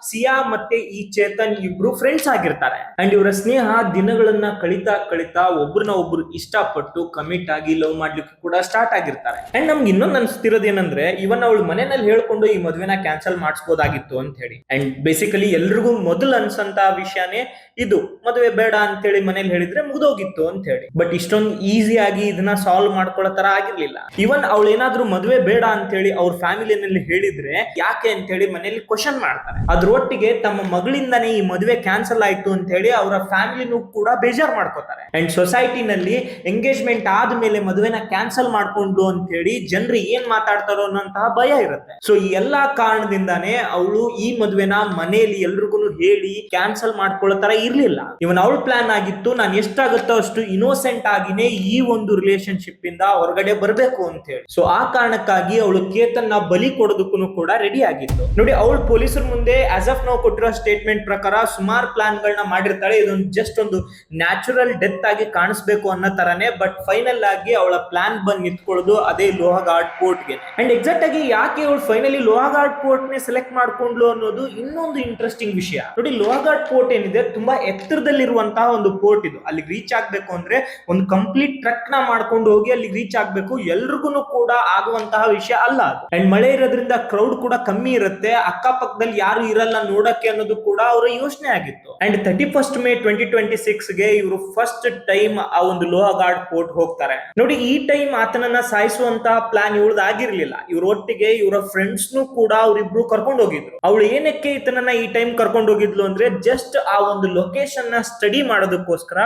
ಸಿಯಾ ಮತ್ತೆ ಈ ಚೇತನ್ ಇಬ್ರು ಫ್ರೆಂಡ್ಸ್ ಆಗಿರ್ತಾರೆ. ಅಂಡ್ ಇವರ ಸ್ನೇಹ ದಿನಗಳನ್ನ ಕಳಿತಾ ಕಳಿತಾ ಒಬ್ರನ್ನ ಒಬ್ರು ಇಷ್ಟಪಟ್ಟು ಕಮಿಟ್ ಆಗಿ ಲವ್ ಮಾಡ್ಲಿಕ್ಕೆ ಕೂಡ ಸ್ಟಾರ್ಟ್ ಆಗಿರ್ತಾರೆ. ಅಂಡ್ ನಮ್ಗೆ ಇನ್ನೊಂದು ಅನ್ಸ್ತಿರೋದು ಏನಂದ್ರೆ, ಇವನ್ ಅವಳು ಮನೆಯಲ್ಲಿ ಹೇಳ್ಕೊಂಡು ಈ ಮದುವೆನ ಕ್ಯಾನ್ಸಲ್ ಮಾಡಿಸಬಹುದಾಗಿತ್ತು ಅಂತ ಹೇಳಿ. ಅಂಡ್ ಬೇಸಿಕಲಿ ಎಲ್ರಿಗೂ ಮೊದಲು ಅನ್ಸಂತ ವಿಷಯನೇ ಇದು, ಮದುವೆ ಬೇಡ ಅಂತ ಹೇಳಿ ಮನೇಲಿ ಹೇಳಿದ್ರೆ ಮುಗಿದೋಗಿತ್ತು ಅಂತ ಹೇಳಿ. ಬಟ್ ಇಷ್ಟೊಂದು ಈಸಿ ಆಗಿ ಇದನ್ನ ಸಾಲ್ವ್ ಮಾಡ್ಕೊಳ್ಳೋ ತರ ಆಗಿರ್ಲಿಲ್ಲ. ಇವನ್ ಅವಳು ಏನಾದ್ರೂ ಮದುವೆ ಬೇಡ ಅಂತ ಹೇಳಿ ಅವ್ರ ಫ್ಯಾಮಿಲಿನಲ್ಲಿ ಹೇಳಿದ್ರೆ ಯಾಕೆ ಅಂತ ಹೇಳಿ ಮನೇಲಿ ಕ್ವಶನ್ ಮಾಡ್ತಾರೆ. ಅದ್ರೊಟ್ಟಿಗೆ ತಮ್ಮ ಮಗಳಿಂದಾನೇ ಈ ಮದುವೆ ಕ್ಯಾನ್ಸಲ್ ಆಯ್ತು ಅಂತ ಹೇಳಿ ಅವರ ಫ್ಯಾಮಿಲಿನೂ ಕೂಡ ಬೇಜಾರ್ ಮಾಡ್ಕೋತಾರೆ. ಅಂಡ್ ಸೊಸೈಟಿನಲ್ಲಿ ಎಂಗೇಜ್ಮೆಂಟ್ ಆದ್ಮೇಲೆ ಮದುವೆನ ಕ್ಯಾನ್ಸಲ್ ಮಾಡ್ಕೊಂಡು ಅಂತ ಹೇಳಿ ಜನರು ಏನ್ ಮಾತಾಡ್ತಾರೋ ಅನ್ನೋಂತಹ ಭಯ ಇರುತ್ತೆ. ಸೊ ಈ ಎಲ್ಲಾ ಕಾರಣದಿಂದಾನೇ ಅವಳು ಈ ಮದುವೆನ ಮನೆಯಲ್ಲಿ ಎಲ್ರಿಗೂ ಹೇಳಿ ಕ್ಯಾನ್ಸಲ್ ಮಾಡ್ಕೊಳ್ಳೋ ತರ ಇರ್ಲಿಲ್ಲ. ಇವನ್ ಅವಳ ಪ್ಲಾನ್ ಆಗಿತ್ತು, ನಾನು ಎಷ್ಟಾಗುತ್ತೋ ಅಷ್ಟು ಇನ್ನೋಸೆಂಟ್ ಆಗಿನೇ ಈ ಒಂದು ರಿಲೇಶನ್ಶಿಪ್ ಇಂದ ಹೊರಗಡೆ ಬರಬೇಕು ಅಂತ ಹೇಳಿ. ಸೊ ಆ ಕಾರಣಕ್ಕಾಗಿ ಅವಳು ಕೇತನ್ ಬಲಿ ಕೊಡೋದಕ್ಕೂ ಕೂಡ ರೆಡಿ ಆಗಿತ್ತು. ನೋಡಿ, ಅವಳು ಪೊಲೀಸರ ಮುಂದೆ ಆಸ್ ಆಫ್ ನಾವು ಕೊಟ್ಟಿರೋ ಸ್ಟೇಟ್ಮೆಂಟ್ ಪ್ರಕಾರ ಸುಮಾರು ಪ್ಲಾನ್ ಗಳನ್ನ ಮಾಡಿರ್ತಾಳೆ. ಇದೊಂದು ಜಸ್ಟ್ ಒಂದು ನ್ಯಾಚುರಲ್ ಡೆತ್ ಆಗಿ ಕಾಣಿಸ್ಬೇಕು ಅನ್ನೋ ತರಾನೇ. ಬಟ್ ಫೈನಲ್ ಆಗಿ ಅವಳ ಪ್ಲಾನ್ ಬಂದ್ ನಿಂತ್ಕೊಳ್ಳೋದು ಅದೇ ಲೋಹಗಾಡ್ ಪೋರ್ಟ್ ಗೆ. ಅಂಡ್ ಎಕ್ಸಾಕ್ಟ್ ಆಗಿ ಯಾಕೆ ಅವಳು ಫೈನಲಿ ಲೋಹಗಾಡ್ ಪೋರ್ಟ್ ನೇ ಸೆಲೆಕ್ಟ್ ಮಾಡ್ಕೊಂಡ್ಲು ಅನ್ನೋದು ಇನ್ನೊಂದು ಇಂಟ್ರೆಸ್ಟಿಂಗ್ ವಿಷಯ. ನೋಡಿ, ಲೋಹಗಾಡ್ ಪೋರ್ಟ್ ಏನಿದೆ ತುಂಬಾ ಎತ್ತರದಲ್ಲಿರುವಂತಹ ಒಂದು ಪೋರ್ಟ್ ಇದು. ಅಲ್ಲಿ ರೀಚ್ ಆಗ್ಬೇಕು ಅಂದ್ರೆ ಒಂದು ಕಂಪ್ಲೀಟ್ ಟ್ರಕ್ ನ ಮಾಡ್ಕೊಂಡು ಹೋಗಿ ಅಲ್ಲಿ ರೀಚ್ ಆಗ್ಬೇಕು. ಎಲ್ರಿಗೂ ಕೂಡ ಆಗುವಂತಹ ವಿಷಯ ಅಲ್ಲ ಅದು. ಅಂಡ್ ಮಳೆ ಇರೋದ್ರಿಂದ ಕ್ರೌಡ್ ಕೂಡ ಕಮ್ಮಿ ಇರುತ್ತೆ, ಅಕ್ಕಪಕ್ಕದಲ್ಲಿ ಯಾರು ಇರಲ್ಲ ನೋಡಕ್ಕೆ ಅನ್ನೋದು ಕೂಡ ಅವರ ಯೋಚನೆ ಆಗಿತ್ತು. ಅಂಡ್ 31st May 2026 ಗೆ ಇವರು ಫಸ್ಟ್ ಟೈಮ್ ಆ ಒಂದು ಲೋಹಗಾಡ್ ಪೋರ್ಟ್ ಹೋಗ್ತಾರೆ. ನೋಡಿ, ಈ ಟೈಮ್ ಆತನನ್ನ ಸಾಯಿಸುವಂತಹ ಪ್ಲಾನ್ ಇವಳದ್ ಆಗಿರ್ಲಿಲ್ಲ. ಇವ್ರ ಒಟ್ಟಿಗೆ ಇವರ ಫ್ರೆಂಡ್ಸ್ ಕೂಡ ಅವರಿಬ್ರು ಕರ್ಕೊಂಡು ಹೋಗಿದ್ರು. ಅವಳು ಏನಕ್ಕೆ ಈತನನ್ನ ಈ ಟೈಮ್ ಕರ್ಕೊಂಡು ಹೋಗಿದ್ಲು ಅಂದ್ರೆ, ಜಸ್ಟ್ ಆ ಒಂದು ಲೊಕೇಶನ್ ನ ಸ್ಟಡಿ ಮಾಡೋದಕ್ಕೋಸ್ಕರ,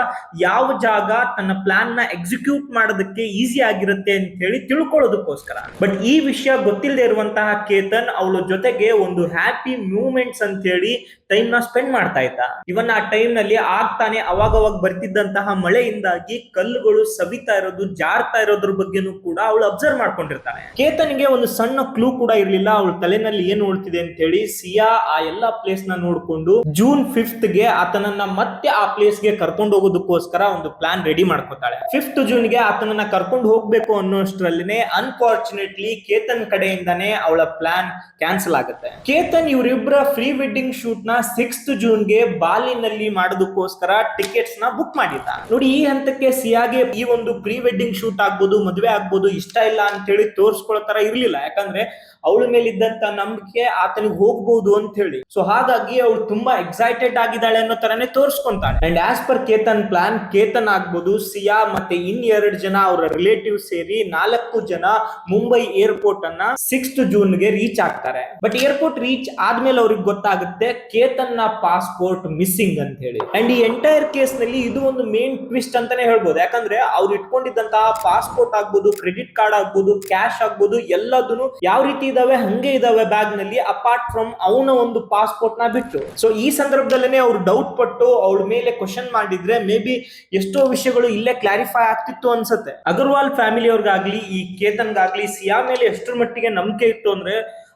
ಯಾವ ಜಾಗ ತನ್ನ ಪ್ಲಾನ್ ನ ಎಕ್ಸಿಕ್ಯೂಟ್ ಮಾಡೋದಕ್ಕೆ ಈಸಿ ಆಗಿರುತ್ತೆ ಅಂತ ಹೇಳಿ ತಿಳ್ಕೊಳ್ಳೋದಕ್ಕೋಸ್ಕರ. ಬಟ್ ಈ ವಿಷಯ ಗೊತ್ತಿಲ್ಲದೆ ಇರುವಂತಹ ಕೇತನ್ ಅವಳ ಜೊತೆಗೆ ಒಂದು ಹ್ಯಾಪಿ ಮೂಮೆಂಟ್ಸ್ ಅಂತ ಹೇಳಿ ಟೈಮ್ ನ ಸ್ಪೆಂಡ್ ಮಾಡ್ತಾ ಇದ್ದ. ಇವನ್ ಆ ಟೈಮ್ ನಲ್ಲಿ ಆಗ್ತಾನೆ ಅವಾಗವಾಗ ಬರ್ತಿದ್ದಂತಹ ಮಳೆಯಿಂದಾಗಿ ಕಲ್ಲುಗಳು ಸವಿತಾ ಇರೋದು, ಜಾರ್ತಾ ಇರೋದ್ರ ಬಗ್ಗೆನೂ ಕೂಡ ಅವಳು ಅಬ್ಸರ್ವ್ ಮಾಡ್ಕೊಂಡಿರ್ತಾನೆ. ಕೇತನ್ಗೆ ಒಂದು ಸಣ್ಣ ಕ್ಲೂ ಕೂಡ ಇರ್ಲಿಲ್ಲ ಅವಳ ತಲೆನಲ್ಲಿ ಏನ್ ಓಡ್ತಿದೆ ಅಂತ ಹೇಳಿ. ಸಿಯಾ ಆ ಎಲ್ಲಾ ಪ್ಲೇಸ್ ನ ನೋಡ್ಕೊಂಡು June 5th ಗೆ ಆತನನ್ನ ಮತ್ತೆ ಆ ಪ್ಲೇಸ್ ಗೆ ಕರ್ಕೊಂಡು ಹೋಗೋದಕ್ಕೋಸ್ಕರ ಒಂದು ಪ್ಲಾನ್ ರೆಡಿ ಮಾಡ್ಕೋತಾಳೆ. 5th June ಗೆ ಆತನನ್ನ ಕರ್ಕೊಂಡು ಹೋಗ್ಬೇಕು ಅನ್ನೋಷ್ಟ್ರಲ್ಲಿನೇ ಅನ್ಫಾರ್ಚುನೇಟ್ಲಿ ಕೇತನ್ ಕಡೆಯಿಂದಾನೇ ಅವಳ ಪ್ಲಾನ್ ಕ್ಯಾನ್ಸಲ್ ಆಗುತ್ತೆ. ಕೇತನ್ ಇವರಿಬ್ಬರ ಪ್ರೀ ವೆಡ್ಡಿಂಗ್ ಶೂಟ್ ನ 6th June ಗೆ ಬಾಲಿನಲ್ಲಿ ಮಾಡೋದಕ್ಕೋಸ್ಕರ ಟಿಕೆಟ್ಸ್ ನ ಬುಕ್ ಮಾಡಿದ್ದ. ನೋಡಿ, ಈ ಹಂತಕ್ಕೆ ಸಿಯಾಗೆ ಈ ಒಂದು ಪ್ರೀ ವೆಡ್ಡಿಂಗ್ ಶೂಟ್ ಆಗ್ಬೋದು, ಮದುವೆ ಆಗ್ಬೋದು ಇಷ್ಟ ಇಲ್ಲ ಅಂತ ಹೇಳಿ ತೋರಿಸ್ಕೊಳ್ಳೋ ತರ ಇರ್ಲಿಲ್ಲ. ಯಾಕಂದ್ರೆ ಅವಳ ಮೇಲೆ ಇದ್ದಂತ ನಂಬಿಕೆ ಆತನಿಗೆ ಹೋಗ್ಬಹುದು ಅಂತ ಹೇಳಿ. ಸೊ ಹಾಗಾಗಿ ಅವಳು ತುಂಬಾ ಎಕ್ಸೈಟೆಡ್ ಆಗಿದ್ದಾಳೆ ಅನ್ನೋ ತರನೇ ತೋರಿಸ್ಕೊಂತಾಳೆ. And as per Ketan plan, Ketan ಆಗ್ಬೋದು, ಸಿಯಾ ಮತ್ತೆ ಇನ್ನೆರಡು ಜನ ಅವರ ರಿಲೇಟಿವ್ ಸೇರಿ 4 ಜನ ಮುಂಬೈ ಏರ್ಪೋರ್ಟ್ ಅನ್ನ 6th June ಗೆ ರೀಚ್ ಆಗ್ತಾರೆ. ಬಟ್ ಏರ್ಪೋರ್ಟ್ ರೀಚ್ ಆದ್ಮೇಲೆ ಅವ್ರಿಗೆ ಗೊತ್ತಾಗುತ್ತೆ ಕೇತನ್ ನ ಪಾಸ್ಪೋರ್ಟ್ ಮಿಸ್ಸಿಂಗ್ ಅಂತ ಹೇಳಿ. ಅಂಡ್ ಈ ಎಂಟೈರ್ ಕೇಸ್ ನಲ್ಲಿ ಇದು ಒಂದು ಮೇನ್ ಟ್ವಿಸ್ಟ್ ಅಂತಾನೆ ಹೇಳ್ಬೋದು. ಯಾಕಂದ್ರೆ ಅವ್ರು ಇಟ್ಕೊಂಡಿದ್ದಂತಹ ಪಾಸ್ಪೋರ್ಟ್ ಆಗ್ಬೋದು, ಕ್ರೆಡಿಟ್ ಕಾರ್ಡ್ ಆಗ್ಬೋದು, ಕ್ಯಾಶ್ ಆಗ್ಬೋದು, ಎಲ್ಲದನ್ನು ಯಾವ ರೀತಿ ಇದಾವೆ ಹಂಗೆ ಇದಾವೆ ಬ್ಯಾಗ್ ನಲ್ಲಿ, ಅಪಾರ್ಟ್ ಫ್ರಮ್ ಅವನ ಒಂದು ಪಾಸ್ಪೋರ್ಟ್ ನ ಬಿಟ್ಟು. ಸೊ ಈ ಸಂದರ್ಭದಲ್ಲೇನೆ ಅವ್ರು ಡೌಟ್ ಪಟ್ಟು ಅವಳ ಮೇಲೆ ಕ್ವಶನ್ ಮಾಡಿದ್ರೆ ಮೇ ಬಿ ಎಷ್ಟೋ ವಿಷಯಗಳು ಇಲ್ಲೇ ಕ್ಲಾರಿಫೈ ಆಗ್ತಿತ್ತು ಅನ್ಸುತ್ತೆ. ಅಗರ್ವಾಲ್ ಫ್ಯಾಮಿಲಿ ಅವ್ರಿಗಾಗ್ಲಿ ಈ ಕೇತನ್ಗಾಗ್ಲಿ ಸಿಯಾ ಮೇಲೆ ಎಷ್ಟರ ಮಟ್ಟಿಗೆ ನಂಬಿಕೆ ಇತ್ತು ಅಂದ್ರೆ,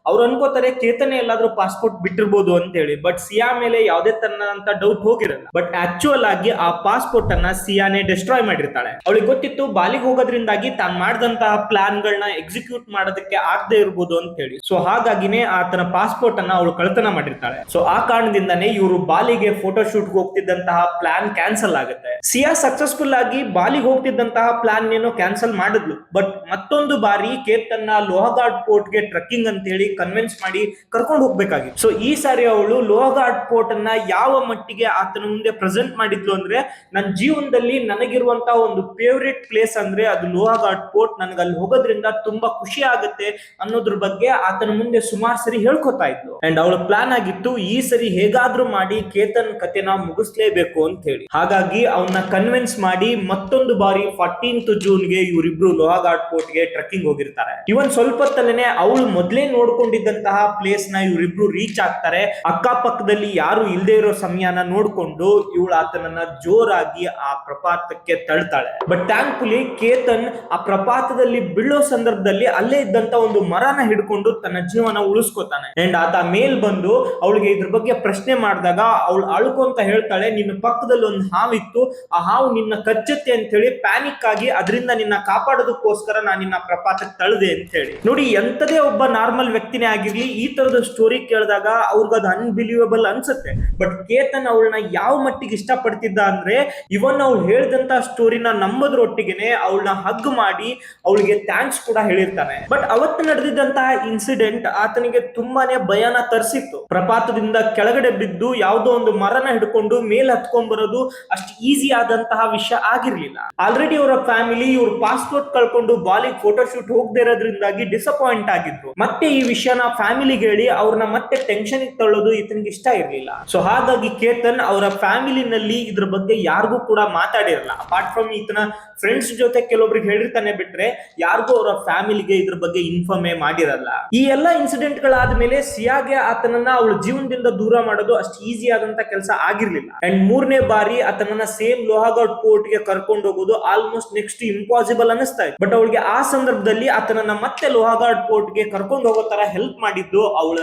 ಅವ್ರು ಅನ್ಕೋತಾರೆ ಕೇತನ್ ಎಲ್ಲಾದ್ರೂ ಪಾಸ್ಪೋರ್ಟ್ ಬಿಟ್ಟಿರ್ಬೋದು ಅಂತ ಹೇಳಿ. ಬಟ್ ಸಿಯಾ ಮೇಲೆ ಯಾವುದೇ ತನ್ನಂತ ಡೌಟ್ ಹೋಗಿರಲ್ಲ. ಬಟ್ ಆಕ್ಚುಯಲ್ ಆಗಿ ಆ ಪಾಸ್ಪೋರ್ಟ್ ಅನ್ನ ಸಿಯಾನೇ ಡಿಸ್ಟ್ರಾಯ್ ಮಾಡಿರ್ತಾಳೆ. ಅವಳಿಗೆ ಗೊತ್ತಿತ್ತು ಬಾಲಿಗೆ ಹೋಗೋದ್ರಿಂದಾಗಿ ತಾನು ಮಾಡಿದಂತಹ ಪ್ಲಾನ್ ಗಳನ್ನ ಎಕ್ಸಿಕ್ಯೂಟ್ ಮಾಡೋದಕ್ಕೆ ಆಗದೆ ಇರ್ಬೋದು ಅಂತ ಹೇಳಿ. ಸೊ ಹಾಗಾಗಿನೇ ಆತನ ಪಾಸ್ಪೋರ್ಟ್ ಅನ್ನ ಅವಳು ಕಳ್ತನ ಮಾಡಿರ್ತಾಳೆ. ಸೊ ಆ ಕಾರಣದಿಂದಾನೇ ಇವರು ಬಾಲಿಗೆ ಫೋಟೋ ಶೂಟ್ ಹೋಗ್ತಿದ್ದಂತಹ ಪ್ಲಾನ್ ಕ್ಯಾನ್ಸಲ್ ಆಗುತ್ತೆ. ಸಿಯಾ ಸಕ್ಸಸ್ಫುಲ್ ಆಗಿ ಬಾಲಿಗೆ ಹೋಗ್ತಿದ್ದಂತಹ ಪ್ಲಾನ್ ಏನೋ ಕ್ಯಾನ್ಸಲ್ ಮಾಡಿದ್ಲು. ಬಟ್ ಮತ್ತೊಂದು ಬಾರಿ ಕೇತನ್ನ ಲೋಹಗಾಡ್ ಪೋರ್ಟ್ ಗೆ ಟ್ರಕ್ಕಿಂಗ್ ಅಂತ ಹೇಳಿ ಕನ್ವಿನ್ಸ್ ಮಾಡಿ ಕರ್ಕೊಂಡು ಹೋಗ್ಬೇಕಾಗಿತ್ತು. ಸೊ ಈ ಸಾರಿ ಅವಳು ಲೋಹಗಾಡ್ ಪೋರ್ಟ್ ಅನ್ನ ಯಾವ ಮಟ್ಟಿಗೆ ಆತನ ಮುಂದೆ ಪ್ರೆಸೆಂಟ್ ಮಾಡಿದ್ಲು ಅಂದ್ರೆ, ನನ್ನ ಜೀವನದಲ್ಲಿ ನನಗಿರುವಂತಹ ಒಂದು ಫೇವರೇಟ್ ಪ್ಲೇಸ್ ಅಂದ್ರೆ ಅದು ಲೋಹಗಾಡ್ ಪೋರ್ಟ್, ನನಗೆ ಅಲ್ಲಿ ಹೋಗೋದ್ರಿಂದ ತುಂಬಾ ಖುಷಿ ಆಗುತ್ತೆ ಅನ್ನೋದ್ರ ಬಗ್ಗೆ ಆತನ ಮುಂದೆ ಸುಮಾರು ಸರಿ ಹೇಳ್ಕೊತಾ ಇದ್ಲು. ಅಂಡ್ ಅವಳ ಪ್ಲಾನ್ ಆಗಿತ್ತು ಈ ಸರಿ ಹೇಗಾದ್ರೂ ಮಾಡಿ ಕೇತನ್ ಕತೆನ ಮುಗಿಸ್ಲೇಬೇಕು ಅಂತ ಹೇಳಿ. ಹಾಗಾಗಿ ಅವನ್ನ ಕನ್ವಿನ್ಸ್ ಮಾಡಿ ಮತ್ತೊಂದು ಬಾರಿ 14th ಜೂನ್ಗೆ ಇವರಿಬ್ರು ಲೋಹಗಾಡ್ ಪೋರ್ಟ್ ಗೆ ಟ್ರೆಕ್ಕಿಂಗ್ ಹೋಗಿರ್ತಾರೆ. ಇವನ್ ಸ್ವಲ್ಪ ಹೊತ್ತಲ್ಲೇನೆ ಅವಳು ಮೊದ್ಲೇ ನೋಡ್ಕೊಂಡಿದ್ದಂತಹ ಪ್ಲೇಸ್ ನ ಇವರಿಬ್ರು ರೀಚ್ ಆಗ್ತಾರೆ. ಅಕ್ಕಪಕ್ಕದಲ್ಲಿ ಯಾರು ಇಲ್ದೇ ಇರೋ ಸಮಯನ ನೋಡ್ಕೊಂಡು ಇವಳು ಆತನನ್ನ ಜೋರಾಗಿ ಆ ಪ್ರಪಾತಕ್ಕೆ ತಳ್ತಾಳೆ. ಬಟ್ ಥ್ಯಾಂಕ್ಫುಲಿ ಕೇತನ್ ಆ ಪ್ರಪಾತದಲ್ಲಿ ಬೀಳೋ ಸಂದರ್ಭದಲ್ಲಿ ಅಲ್ಲೇ ಇದ್ದಂತ ಒಂದು ಮರನ ಹಿಡ್ಕೊಂಡು ತನ್ನ ಜೀವನ ಉಳಿಸ್ಕೊತಾನೆ. ಅಂಡ್ ಆತ ಮೇಲ್ ಬಂದು ಅವಳಿಗೆ ಇದ್ರ ಬಗ್ಗೆ ಪ್ರಶ್ನೆ ಮಾಡಿದಾಗ ಅವಳು ಅಳ್ಕೊಂತ ಹೇಳ್ತಾಳೆ, ನಿನ್ನ ಪಕ್ಕದಲ್ಲಿ ಒಂದು ಹಾವಿತ್ತು, ಆ ಹಾವು ನಿನ್ನ ಕಚ್ಚುತ್ತೆ ಅಂತ ಹೇಳಿ ಪ್ಯಾನಿಕ್ ಆಗಿ ಅದರಿಂದ ನಿನ್ನ ಕಾಪಾಡೋದಕ್ಕೋಸ್ಕರ ನಾನು ನಿನ್ನ ಪ್ರಪಾತಕ್ಕೆ ತಳ್ದೆ ಅಂತ ಹೇಳಿ. ನೋಡಿ, ಎಂತದೇ ಒಬ್ಬ ನಾರ್ಮಲ್ ವ್ಯಕ್ತಿನೇ ಆಗಿರ್ಲಿ ಈ ತರದ ಸ್ಟೋರಿ ಕೇಳಿದಾಗ ಅವ್ರಿಗದು ಅನ್ಬಿಲೀವಬಲ್ ಅನ್ಸುತ್ತೆ. ಬಟ್ ಕೇತನ್ ಅವಳನ್ನ ಯಾವ ಮಟ್ಟಿಗೆ ಇಷ್ಟಪಡ್ತಿದ್ದ ಅಂದ್ರೆ, ಇವನ್ ಅವ್ಳು ಹೇಳಿದಂತ ಸ್ಟೋರಿನ ನಂಬೋದ್ರೊಟ್ಟಿಗೆನೆ ಅವಳನ್ನ ಹಗ್ ಮಾಡಿ ಅವಳಿಗೆ ಥ್ಯಾಂಕ್ಸ್ ಕೂಡ ಹೇಳಿರ್ತಾನೆ. ಬಟ್ ಅವತ್ತು ನಡೆದಿದ್ದಂತಹ ಇನ್ಸಿಡೆಂಟ್ ಆತನಿಗೆ ತುಂಬಾನೇ ಭಯನ ತರಿಸಿತ್ತು. ಪ್ರಪಾತದಿಂದ ಕೆಳಗಡೆ ಬಿದ್ದು ಯಾವುದೋ ಒಂದು ಮರನ ಹಿಡ್ಕೊಂಡು ಮೇಲ್ ಹತ್ಕೊಂಡ್ ಬರೋದು ಅಷ್ಟು ಈಸಿ ಆದಂತಹ ವಿಷಯ ಆಗಿರ್ಲಿಲ್ಲ. ಆಲ್ರೆಡಿ ಅವರ ಫ್ಯಾಮಿಲಿ ಇವ್ರ ಪಾಸ್ಪೋರ್ಟ್ ಕಳ್ಕೊಂಡು ಬಾಲಿಗೆ ಫೋಟೋ ಶೂಟ್ ಹೋಗದೆ ಇರೋದ್ರಿಂದಾಗಿ ಡಿಸಪಾಯಿಂಟ್ ಆಗಿದ್ರು. ಮತ್ತೆ ಈ ವಿಷಯನ ಫ್ಯಾಮಿಲಿಗೆ ಹೇಳಿ ಅವ್ರನ್ನ ಮತ್ತೆ ಟೆನ್ಷನ್ ತಳ್ಳೋದು ಈತನಿಗೆ ಇಷ್ಟ ಇರ್ಲಿಲ್ಲ. ಸೊ ಹಾಗಾಗಿ ಕೇತನ್ ಅವರ ಫ್ಯಾಮಿಲಿನಲ್ಲಿ ಇದ್ರ ಬಗ್ಗೆ ಯಾರಿಗೂ ಕೂಡ ಮಾತಾಡಿರಲ್ಲ. ಅಪಾರ್ಟ್ ಫ್ರಮ್ ಈತನ ಫ್ರೆಂಡ್ಸ್ ಜೊತೆ ಕೆಲವೊಬ್ರಿಗೆ ಹೇಳಿರ್ತಾನೆ ಬಿಟ್ರೆ ಯಾರಿಗೂ ಅವರ ಫ್ಯಾಮಿಲಿಗೆ ಇದ್ರ ಬಗ್ಗೆ ಇನ್ಫಾರ್ಮೇ ಮಾಡಿರಲ್ಲ. ಈ ಎಲ್ಲಾ ಇನ್ಸಿಡೆಂಟ್ ಗಳಾದ್ಮೇಲೆ ಸಿಯಾಗೆ ಆತನನ್ನ ಅವಳ ಜೀವನದಿಂದ ದೂರ ಮಾಡೋದು ಅಷ್ಟು ಈಸಿ ಆದಂತ ಕೆಲಸ ಆಗಿರ್ಲಿಲ್ಲ. ಅಂಡ್ 3ನೇ ಬಾರಿ ಆತನನ್ನ ಸೇಮ್ ಲೋಹಗಾಡ್ ಪೋರ್ಟ್ ಗೆ ಕರ್ಕೊಂಡು ಹೋಗೋದು ಆಲ್ಮೋಸ್ಟ್ ನೆಕ್ಸ್ಟ್ ಇಂಪಾಸಿಬಲ್ ಅನಿಸ್ತಾ ಇತ್ತು. ಬಟ್ ಅವಳಿಗೆ ಆ ಸಂದರ್ಭದಲ್ಲಿ ಆತನನ್ನ ಮತ್ತೆ ಲೋಹಗಾಡ್ ಪೋರ್ಟ್ ಗೆ ಕರ್ಕೊಂಡು ಹೋಗೋ ತರ ಹೆಲ್ಪ್ ಮಾಡಿದ್ದು ಅವಳ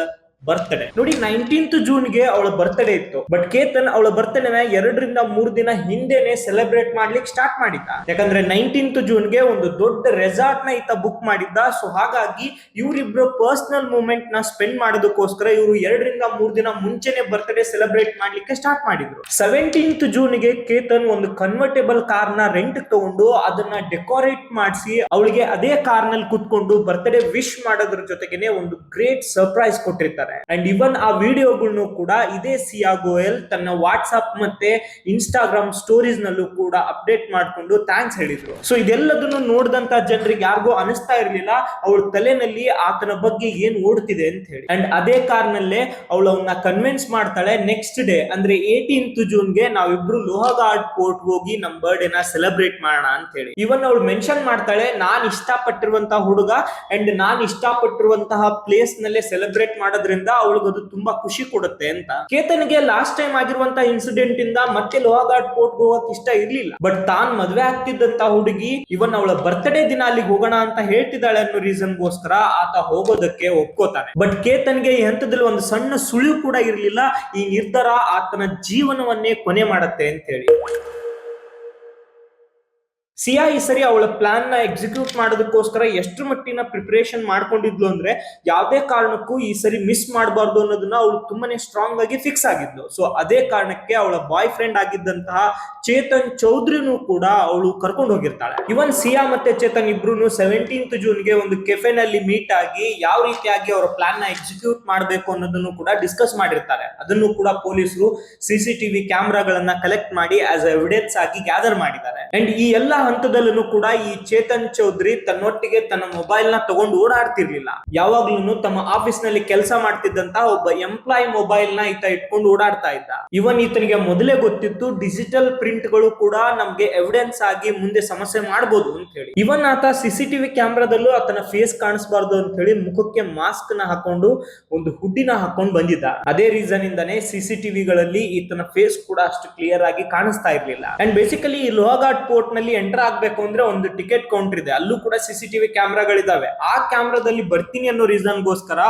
ಬರ್ತ್ಡೇ. ನೋಡಿ, 19th ಜೂನ್ಗೆ ಅವಳ ಬರ್ತ್ಡೇ ಇತ್ತು. ಬಟ್ ಕೇತನ್ ಅವಳ ಬರ್ತ್ಡೇನ 2 ರಿಂದ 3 ದಿನ ಹಿಂದೆನೆ ಸೆಲೆಬ್ರೇಟ್ ಮಾಡ್ಲಿಕ್ಕೆ ಸ್ಟಾರ್ಟ್ ಮಾಡಿದ್ದ. ಯಾಕಂದ್ರೆ 19th ಜೂನ್ಗೆ ಒಂದು ದೊಡ್ಡ ರೆಸಾರ್ಟ್ ನ ಈತ ಬುಕ್ ಮಾಡಿದ್ದ. ಸೊ ಹಾಗಾಗಿ ಇವರಿಬ್ರು ಪರ್ಸನಲ್ ಮೂಮೆಂಟ್ ನ ಸ್ಪೆಂಡ್ ಮಾಡೋದಕ್ಕೋಸ್ಕರ ಇವರು 2 ರಿಂದ 3 ದಿನ ಮುಂಚೆನೆ ಬರ್ತ್ಡೇ ಸೆಲೆಬ್ರೇಟ್ ಮಾಡ್ಲಿಕ್ಕೆ ಸ್ಟಾರ್ಟ್ ಮಾಡಿದ್ರು. 17th ಜೂನ್ಗೆ ಕೇತನ್ ಒಂದು ಕನ್ವರ್ಟೇಬಲ್ ಕಾರ್ ನ ರೆಂಟ್ ತಗೊಂಡು ಅದನ್ನ ಡೆಕೋರೇಟ್ ಮಾಡಿಸಿ ಅವಳಿಗೆ ಅದೇ ಕಾರ್ ನಲ್ಲಿ ಕುತ್ಕೊಂಡು ಬರ್ತ್ಡೇ ವಿಶ್ ಮಾಡೋದ್ರ ಜೊತೆಗೇನೆ ಒಂದು ಗ್ರೇಟ್ ಸರ್ಪ್ರೈಸ್ ಕೊಟ್ಟಿರ್ತಾರೆ. ಅಂಡ್ ಇವನ್ ಆ ವಿಡಿಯೋಗಳನ್ನು ಕೂಡ ಇದೇ ಸಿಯಾ ಗೋಯಲ್ ತನ್ನ ವಾಟ್ಸ್ಆಪ್ ಮತ್ತೆ ಇನ್ಸ್ಟಾಗ್ರಾಮ್ ಸ್ಟೋರೀಸ್ ನಲ್ಲೂ ಕೂಡ ಅಪ್ಡೇಟ್ ಮಾಡ್ಕೊಂಡು ಥ್ಯಾಂಕ್ಸ್ ಹೇಳಿದ್ರು. ಸೊ ಇದೆಲ್ಲದನ್ನು ನೋಡಿದಂತ ಜನರಿಗೆ ಯಾರಿಗೂ ಅನಿಸ್ತಾ ಇರ್ಲಿಲ್ಲ ಅವಳ ತಲೆನಲ್ಲಿ ಆತನ ಬಗ್ಗೆ ಏನ್ ಓಡ್ತಿದೆ ಅಂತ ಹೇಳಿ. ಅಂಡ್ ಅದೇ ಕಾರ್ನಲ್ಲೇ ಅವಳು ಅವನ್ನ ಕನ್ವಿನ್ಸ್ ಮಾಡ್ತಾಳೆ. ನೆಕ್ಸ್ಟ್ ಡೇ ಅಂದ್ರೆ 18th ಜೂನ್ಗೆ ನಾವಿಬ್ರು ಲೋಹಗಾಡ್ ಪೋರ್ಟ್ ಹೋಗಿ ನಮ್ ಬರ್ಡೇನ ಸೆಲೆಬ್ರೇಟ್ ಮಾಡೋಣ ಅಂತ ಹೇಳಿ. ಇವನ್ ಅವಳು ಮೆನ್ಷನ್ ಮಾಡ್ತಾಳೆ, ನಾನ್ ಇಷ್ಟಪಟ್ಟಿರುವಂತಹ ಹುಡುಗ ಅಂಡ್ ನಾನ್ ಇಷ್ಟಪಟ್ಟಿರುವಂತಹ ಪ್ಲೇಸ್ ನಲ್ಲೇ ಸೆಲೆಬ್ರೇಟ್ ಮಾಡೋದ್ರಿಂದ ಅವಳಿಗೆ ಅದು ತುಂಬಾ ಖುಷಿ ಕೊಡುತ್ತೆ ಅಂತ. ಕೇತನ್ಗೆ ಲಾಸ್ಟ್ ಟೈಮ್ ಆಗಿರುವಂತಹ ಇನ್ಸಿಡೆಂಟ್ ಇಂದ ಮತ್ತೆ ಲೋಹಗಾಡ್ ಪೋರ್ಟ್ ಹೋಗಕ್ ಇಷ್ಟ ಇರ್ಲಿಲ್ಲ. ಬಟ್ ತಾನ್ ಮದ್ವೆ ಆಗ್ತಿದ್ದಂತ ಹುಡುಗಿ ಇವನ್ ಅವಳ ಬರ್ತ್ಡೇ ದಿನ ಅಲ್ಲಿಗೆ ಹೋಗೋಣ ಅಂತ ಹೇಳ್ತಿದ್ದಾಳೆ ಅನ್ನೋ ರೀಸನ್ ಗೋಸ್ಕರ ಆತ ಹೋಗೋದಕ್ಕೆ ಒಪ್ಕೋತಾನೆ. ಬಟ್ ಕೇತನ್ಗೆ ಈ ಹಂತದಲ್ಲಿ ಒಂದು ಸಣ್ಣ ಸುಳಿವು ಕೂಡ ಇರ್ಲಿಲ್ಲ ಈ ನಿರ್ಧಾರ ಆತನ ಜೀವನವನ್ನೇ ಕೊನೆ ಮಾಡತ್ತೆ ಅಂತ ಹೇಳಿ. ಸಿಯಾ ಈ ಸರಿ ಅವಳ ಪ್ಲಾನ್ ನ ಎಕ್ಸಿಕ್ಯೂಟ್ ಮಾಡೋದಕ್ಕೋಸ್ಕರ ಎಷ್ಟು ಮಟ್ಟಿನ ಪ್ರಿಪರೇಷನ್ ಮಾಡ್ಕೊಂಡಿದ್ಲು ಅಂದ್ರೆ ಯಾವುದೇ ಕಾರಣಕ್ಕೂ ಈ ಸರಿ ಮಿಸ್ ಮಾಡಬಾರ್ದು ಅನ್ನೋದನ್ನ ಅವಳು ತುಂಬಾನೇ ಸ್ಟ್ರಾಂಗ್ ಆಗಿ ಫಿಕ್ಸ್ ಆಗಿದ್ಲು. ಸೊ ಅದೇ ಕಾರಣಕ್ಕೆ ಅವಳ ಬಾಯ್ ಫ್ರೆಂಡ್ ಆಗಿದ್ದಂತಹ ಚೇತನ್ ಚೌಧರಿನೂ ಕೂಡ ಅವಳು ಕರ್ಕೊಂಡು ಹೋಗಿರ್ತಾಳೆ. ಇವನ್ ಸಿಯಾ ಮತ್ತೆ ಚೇತನ್ ಇಬ್ರು 17th ಜೂನ್ಗೆ ಒಂದು ಕೆಫೆನಲ್ಲಿ ಮೀಟ್ ಆಗಿ ಯಾವ ರೀತಿಯಾಗಿ ಅವರ ಪ್ಲಾನ್ ನ ಎಕ್ಸಿಕ್ಯೂಟ್ ಮಾಡಬೇಕು ಅನ್ನೋದನ್ನು ಕೂಡ ಡಿಸ್ಕಸ್ ಮಾಡಿರ್ತಾರೆ. ಅದನ್ನು ಕೂಡ ಪೊಲೀಸರು CCTV ಕ್ಯಾಮ್ರಾಗಳನ್ನ ಕಲೆಕ್ಟ್ ಮಾಡಿ ಆಸ್ ಎವಿಡೆನ್ಸ್ ಆಗಿ ಗ್ಯಾದರ್ ಮಾಡಿದ್ದಾರೆ. ಅಂಡ್ ಈ ಎಲ್ಲಾ ಹಂತದಲ್ಲೂ ಕೂಡ ಈ ಚೇತನ್ ಚೌಧರಿ ತನ್ನೊಟ್ಟಿಗೆ ತನ್ನ ಮೊಬೈಲ್ ನ ತಗೊಂಡು ಓಡಾಡ್ತಿರ್ಲಿಲ್ಲ. ಯಾವಾಗ್ಲೂ ತಮ್ಮ ಆಫೀಸ್ ನಲ್ಲಿ ಕೆಲಸ ಮಾಡ್ತಿದ್ದಂತ ಒಬ್ಬ ಎಂಪ್ಲಾಯ್ ಮೊಬೈಲ್ ನ ಈತ ಇಟ್ಕೊಂಡು ಓಡಾಡ್ತಾ ಇದ್ದ. ಇವನ್ ಈತನಿಗೆ ಮೊದಲೇ ಗೊತ್ತಿತ್ತು ಡಿಜಿಟಲ್ ಪ್ರಿಂಟ್ ಗಳು ಕೂಡ ನಮ್ಗೆ ಎವಿಡೆನ್ಸ್ ಆಗಿ ಮುಂದೆ ಸಮಸ್ಯೆ ಮಾಡಬಹುದು ಅಂತ ಹೇಳಿ. ಇವನ್ ಆತ CCTV ಕ್ಯಾಮ್ರಾದಲ್ಲೂ ಆತನ ಫೇಸ್ ಕಾಣಿಸಬಾರ್ದು ಅಂತ ಹೇಳಿ ಮುಖಕ್ಕೆ ಮಾಸ್ಕ್ ನ ಹಾಕೊಂಡು ಒಂದು ಹುಡ್ಡಿನ ಹಾಕೊಂಡು ಬಂದಿದ್ದ. ಅದೇ ರೀಸನ್ ಇಂದಾನೆ CCTV ಗಳಲ್ಲಿ ಈತನ ಫೇಸ್ ಕೂಡ ಅಷ್ಟು ಕ್ಲಿಯರ್ ಆಗಿ ಕಾಣಿಸ್ತಾ ಇರ್ಲಿಲ್ಲ. ಅಂಡ್ ಬೇಸಿಕಲಿ ಈ ಲೋಹಗಾಡ್ ಪೋರ್ಟ್ ನಲ್ಲಿ ಎಂಟರ್ ಆಗ್ಬೇಕು ಅಂದ್ರೆ ಒಂದು ಟಿಕೆಟ್ ಕೌಂಟರ್ ಇದೆ, ಅಲ್ಲೂ ಕೂಡ ಸಿಸಿಟಿವಿ ಕ್ಯಾಮ್ರಾಗಳಿದಾವೆ. ಆ ಕ್ಯಾಮ್ರಾದಲ್ಲಿ ಬರ್ತೀನಿ ಅನ್ನೋ ರೀಸನ್ಗೋಸ್ಕರ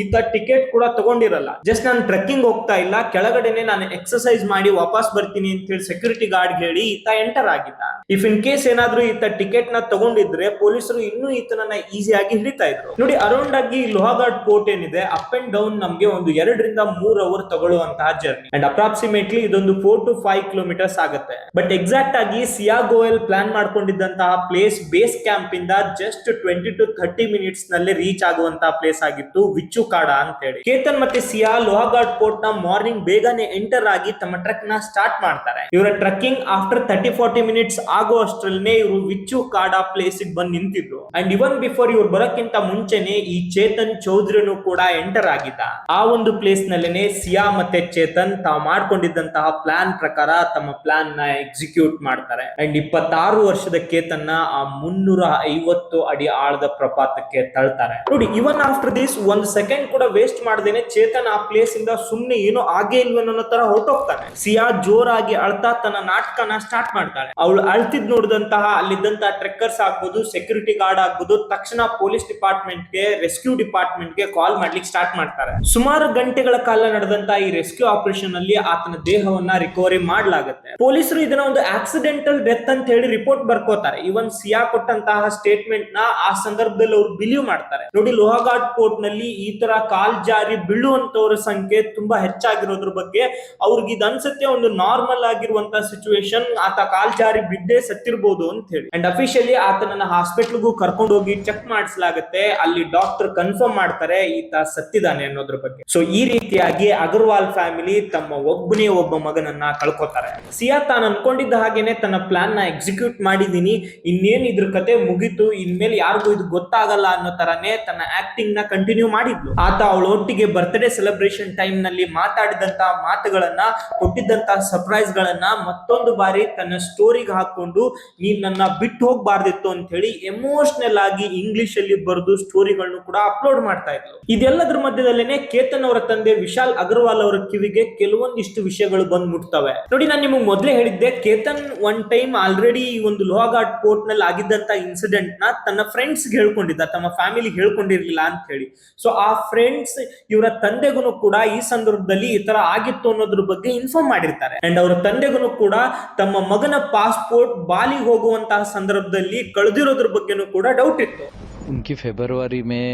ಈತ ಟಿಕೆಟ್ ಕೂಡ ತಗೊಂಡಿರಲ್ಲ. ಜಸ್ಟ್ ನಾನು ಟ್ರೆಕ್ಕಿಂಗ್ ಹೋಗ್ತಾ ಇಲ್ಲ, ಕೆಳಗಡೆನೆ ನಾನು ಎಕ್ಸರ್ಸೈಸ್ ಮಾಡಿ ವಾಪಸ್ ಬರ್ತೀನಿ ಅಂತ ಹೇಳಿ ಸೆಕ್ಯೂರಿಟಿ ಗಾರ್ಡ್ ಹೇಳಿ ಈತ ಎಂಟರ್ ಆಗಿದ್ದ. ಇಫ್ ಇನ್ ಕೇಸ್ ಏನಾದ್ರೂ ಈತ ಟಿಕೆಟ್ ನ ತಗೊಂಡಿದ್ರೆ ಪೊಲೀಸರು ಇನ್ನೂ ಈತನನ್ನ ಈಸಿಯಾಗಿ ಹಿಡಿತಾ ಇದ್ರು. ನೋಡಿ, ಅರೌಂಡ್ ಆಗಿ ಲೋಹಾಘಾಟ್ ಪೋರ್ಟ್ ಏನಿದೆ, ಅಪ್ ಅಂಡ್ ಡೌನ್ ನಮ್ಗೆ ಒಂದು 2 ರಿಂದ 3 ಅವರ್ ತಗೊಳ್ಳುವಂತಹ ಜರ್ನಿ. ಅಂಡ್ ಅಪ್ರಾಕ್ಸಿಮೇಟ್ಲಿ ಇದೊಂದು 4 to 5 ಕಿಲೋಮೀಟರ್ಸ್ ಆಗುತ್ತೆ. ಬಟ್ ಎಕ್ಸಾಕ್ಟ್ ಆಗಿ ಸಿಯಾ ಗೋಯಲ್ ಪ್ಲಾನ್ ಮಾಡ್ಕೊಂಡಿದ್ದಂತಹ ಪ್ಲೇಸ್ ಬೇಸ್ ಕ್ಯಾಂಪ್ ಇಂದ ಜಸ್ಟ್ 20 to 30 ಮಿನಿಟ್ಸ್ ನಲ್ಲಿ ರೀಚ್ ಆಗುವಂತಹ ಪ್ಲೇಸ್ ಆಗಿತ್ತು, ವಿಚ್ಚುಕಾಡ ಅಂತ ಹೇಳಿ. ಕೇತನ್ ಮತ್ತೆ ಸಿಯಾ ಲೋಹಾಘಾಟ್ ಪೋರ್ಟ್ ನ ಮಾರ್ನಿಂಗ್ ಬೇಗನೆ ಎಂಟರ್ ಆಗಿ ತಮ್ಮ ಟ್ರೆಕ್ ನ ಸ್ಟಾರ್ಟ್ ಮಾಡ್ತಾರೆ. ಇವರ ಟ್ರೆಕ್ಕಿಂಗ್ ಆಫ್ಟರ್ 30-40 ಮಿನಿಟ್ಸ್ ಆಗೋ ಅಷ್ಟರಲ್ಲೇ ಇವರು ವಿಚ್ಚುಕಾಡ ಪ್ಲೇಸ್ ಬಂದು ನಿಂತಿದ್ರು. ಅಂಡ್ ಇವನ್ ಬಿಫೋರ್ ಇವ್ರು ಬರೋಕ್ಕಿಂತ ಮುಂಚೆನೆ ಈ ಚೇತನ್ ಚೌಧರಿನು ಕೂಡ ಎಂಟರ್ ಆಗಿದ್ದ. ಆ ಒಂದು ಪ್ಲೇಸ್ ನಲ್ಲೇನೆ ಸಿಯಾ ಮತ್ತೆ ಚೇತನ್ ತಾವು ಮಾಡ್ಕೊಂಡಿದ್ದಂತಹ ಪ್ಲಾನ್ ಪ್ರಕಾರ ತಮ್ಮ ಪ್ಲಾನ್ ನ ಎಕ್ಸಿಕ್ಯೂಟ್ ಮಾಡ್ತಾರೆ. ಅಂಡ್ 26 ವರ್ಷದ ಕೇತನ್ನ ಆ 350 ಅಡಿ ಆಳದ ಪ್ರಪಾತಕ್ಕೆ ತಳ್ತಾರೆ. ನೋಡಿ, ಇವನ್ ಆಫ್ಟರ್ ದಿಸ್ 1 ಸೆಕೆಂಡ್ ಕೂಡ ವೇಸ್ಟ್ ಮಾಡದೇನೆ ಚೇತನ್ ಆ ಪ್ಲೇಸ್ ಇಂದ ಸುಮ್ನೆ ಏನೋ ಆಗೇ ಇಲ್ವನ್ನೋ ತರ ಹೊರಟೋಗ್ತಾನೆ. ಸಿಯಾ ಜೋರಾಗಿ ಅಳ್ತಾ ತನ್ನ ನಾಟಕನ ಸ್ಟಾರ್ಟ್ ಮಾಡ್ತಾಳೆ. ಅವಳು ಅಳ್ತಿದ್ ನೋಡಿದಂತಹ ಅಲ್ಲಿದ್ದಂತಹ ಟ್ರೆಕ್ಕರ್ಸ್ ಆಗ್ಬೋದು, ಸೆಕ್ಯೂರಿಟಿ ಗಾರ್ಡ್ ಆಗ್ಬೋದು, ತಕ್ಷಣ ಪೊಲೀಸ್ ಡಿಪಾರ್ಟ್ಮೆಂಟ್ ಗೆ, ರೆಸ್ಕ್ಯೂ ಡಿಪಾರ್ಟ್ಮೆಂಟ್ ಗೆ ಕಾಲ್ ಮಾಡ್ಲಿಕ್ಕೆ ಸ್ಟಾರ್ಟ್ ಮಾಡ್ತಾರೆ. ಸುಮಾರು ಗಂಟೆಗಳ ಕಾಲ ನಡೆದಂತಹ ಈ ರೆಸ್ಕ್ಯೂ ಆಪರೇಷನ್ ಅಲ್ಲಿ ಆತನ ದೇಹವನ್ನ ರಿಕವರಿ ಮಾಡಲಾಗುತ್ತೆ. ಪೊಲೀಸರು ಇದನ್ನ ಒಂದು ಆಕ್ಸಿಡೆಂಟಲ್ ಡೆತ್ ಅಂತ ಹೇಳಿ ರಿಪೋರ್ಟ್ ಬರ್ಕೋತಾರೆ. ಇವನ್ ಸಿಯಾ ಕೊಟ್ಟಂತಹ ಸ್ಟೇಟ್ಮೆಂಟ್ ನ ಆ ಸಂದರ್ಭದಲ್ಲಿ ಅವ್ರು ಬಿಲೀವ್ ಮಾಡ್ತಾರೆ. ನೋಡಿ, ಲೋಹಾಘಾಟ್ ಪೋರ್ಟ್ ನಲ್ಲಿ ಈ ತರ ಕಾಲ್ ಜಾರಿ ಬೀಳುವಂತವರ ಸಂಖ್ಯೆ ತುಂಬಾ ಹೆಚ್ಚಾಗಿರೋದ್ರ ಬಗ್ಗೆ ಅವ್ರಿಗೆ ಇದು ಅನ್ಸುತ್ತೆ ಒಂದು ನಾರ್ಮಲ್ ಆಗಿರುವಂತಹ ಸಿಚುವೇಶನ್, ಆತ ಕಾಲ್ ಜಾರಿ ಬಿದ್ದೇ ಸತ್ತಿರಬಹುದು ಅಂತ ಹೇಳಿ. ಅಂಡ್ ಅಫಿಷಿಯಲಿ ಆತನನ್ನ ಹಾಸ್ಪಿಟಲ್ಗೂ ಕರ್ಕೊಂಡು ಹೋಗಿ ಚೆಕ್ ಮಾಡಿಸಲಾಗುತ್ತೆ. ಅಲ್ಲಿ ಡಾಕ್ಟರ್ ಕನ್ಫರ್ಮ್ ಮಾಡ್ತಾರೆ ಈತ ಸತ್ತಿದ್ದಾನೆ ಅನ್ನೋದ್ರ ಬಗ್ಗೆ. ಸೊ ಈ ರೀತಿಯಾಗಿ ಅಗರ್ವಾಲ್ ಫ್ಯಾಮಿಲಿ ತಮ್ಮ ಒಬ್ಬನೇ ಒಬ್ಬ ಮಗನನ್ನ ಕಳ್ಕೊತಾರೆ. ಸಿಯಾ ತಾನು ಅನ್ಕೊಂಡಿದ್ದ ಹಾಗೇನೆ ತನ್ನ ಪ್ಲಾನ್ ನ ಎಕ್ಸಿಕ್ಯೂಟ್ ಮಾಡಿದೀನಿ, ಇನ್ನೇನ್ ಇದ್ರ ಕತೆ ಮುಗೀತು, ಇನ್ಮೇಲೆ ಯಾರಿಗೂ ಇದು ಗೊತ್ತಾಗಲ್ಲ ಅನ್ನೋ ತರನೇ ತನ್ನ ಆಕ್ಟಿಂಗ್ ನ ಕಂಟಿನ್ಯೂ ಮಾಡಿದ್ಲು. ಆತ ಅವಳೊಟ್ಟಿಗೆ ಬರ್ತ್ಡೇ ಸೆಲೆಬ್ರೇಷನ್ ಟೈಮ್ ನಲ್ಲಿ ಮಾತಾಡಿದಂತಹ ಮಾತುಗಳನ್ನ, ಕೊಟ್ಟಿದ್ದಂತಹ ಸರ್ಪ್ರೈಸ್ ಗಳನ್ನ ಮತ್ತೊಂದು ಬಾರಿ ತನ್ನ ಸ್ಟೋರಿಗೆ ಹಾಕೊಂಡು ನೀನ್ ನನ್ನ ಬಿಟ್ಟು ಹೋಗ್ಬಾರ್ದಿತ್ತು ಅಂತ ಹೇಳಿ ಎಮೋಷನಲ್ ಆಗಿ ಇಂಗ್ಲಿಷ್ ಅಲ್ಲಿ ಬರೆದು ಸ್ಟೋರಿಗಳನ್ನು ಕೂಡ ಅಪ್ಲೋಡ್ ಮಾಡ್ತಾ ಇದ್ಲು. ಇದೆಲ್ಲದ್ರ ಮಧ್ಯದಲ್ಲೇನೆ ಕೇತನ್ ಅವರ ತಂದೆ ವಿಶಾಲ್ ಅಗರ್ವಾಲ್ ಅವರ ಕಿವಿಗೆ ಕೆಲವೊಂದಿಷ್ಟು ವಿಷಯಗಳು ಬಂದ್ ಮುಟ್ತವೆ. ನೋಡಿ, ನಾನು ನಿಮಗೆ ಮೊದಲೇ ಹೇಳಿದ್ದೆ, ಕೇತನ್ ಒನ್ ಟೈಮ್ ಆಲ್ರೆಡಿ ಈ ಒಂದು ಲೋಹಾಘಾಟ್ ಪೋರ್ಟ್ ನಲ್ಲಿ ಆಗಿದ್ದಂತ ಇನ್ಸಿಡೆಂಟ್ ನ ತನ್ನ ಫ್ರೆಂಡ್ಸ್ ಹೇಳ್ಕೊಂಡಿದ್ದ, ತಮ್ಮ ಫ್ಯಾಮಿಲಿಗೆ ಹೇಳ್ಕೊಂಡಿರ್ಲಿಲ್ಲ ಅಂತ ಹೇಳಿ. ಸೊ ಆ ಫ್ರೆಂಡ್ಸ್ ಇವರ ತಂದೆಗೂ ಕೂಡ ಈ ಸಂದರ್ಭದಲ್ಲಿ ಈ ತರ ಆಗಿತ್ತು ಅನ್ನೋದ್ರ ಬಗ್ಗೆ ಇನ್ಫಾರ್ಮ್ ಮಾಡಿರ್ತಾರೆ. ಅಂಡ್ ಅವರ ತಂದೆಗೂ ಕೂಡ ತಮ್ಮ ಮಗನ ಪಾಸ್ಪೋರ್ಟ್ ಬಾಲಿಗೆ ಹೋಗುವಂತಹ ಸಂದರ್ಭದಲ್ಲಿ ಕಳೆದಿರೋದ್ರ ಬಗ್ಗೆನೂ ಕೂಡ ಡೌಟ್ ಇತ್ತು. उनकी फरवरी में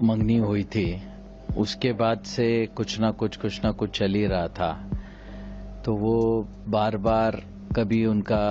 मंगनी हुई थी, उसके बाद से कुछ ना कुछ चल ही रहा था. तो वो बार बार कभी उनका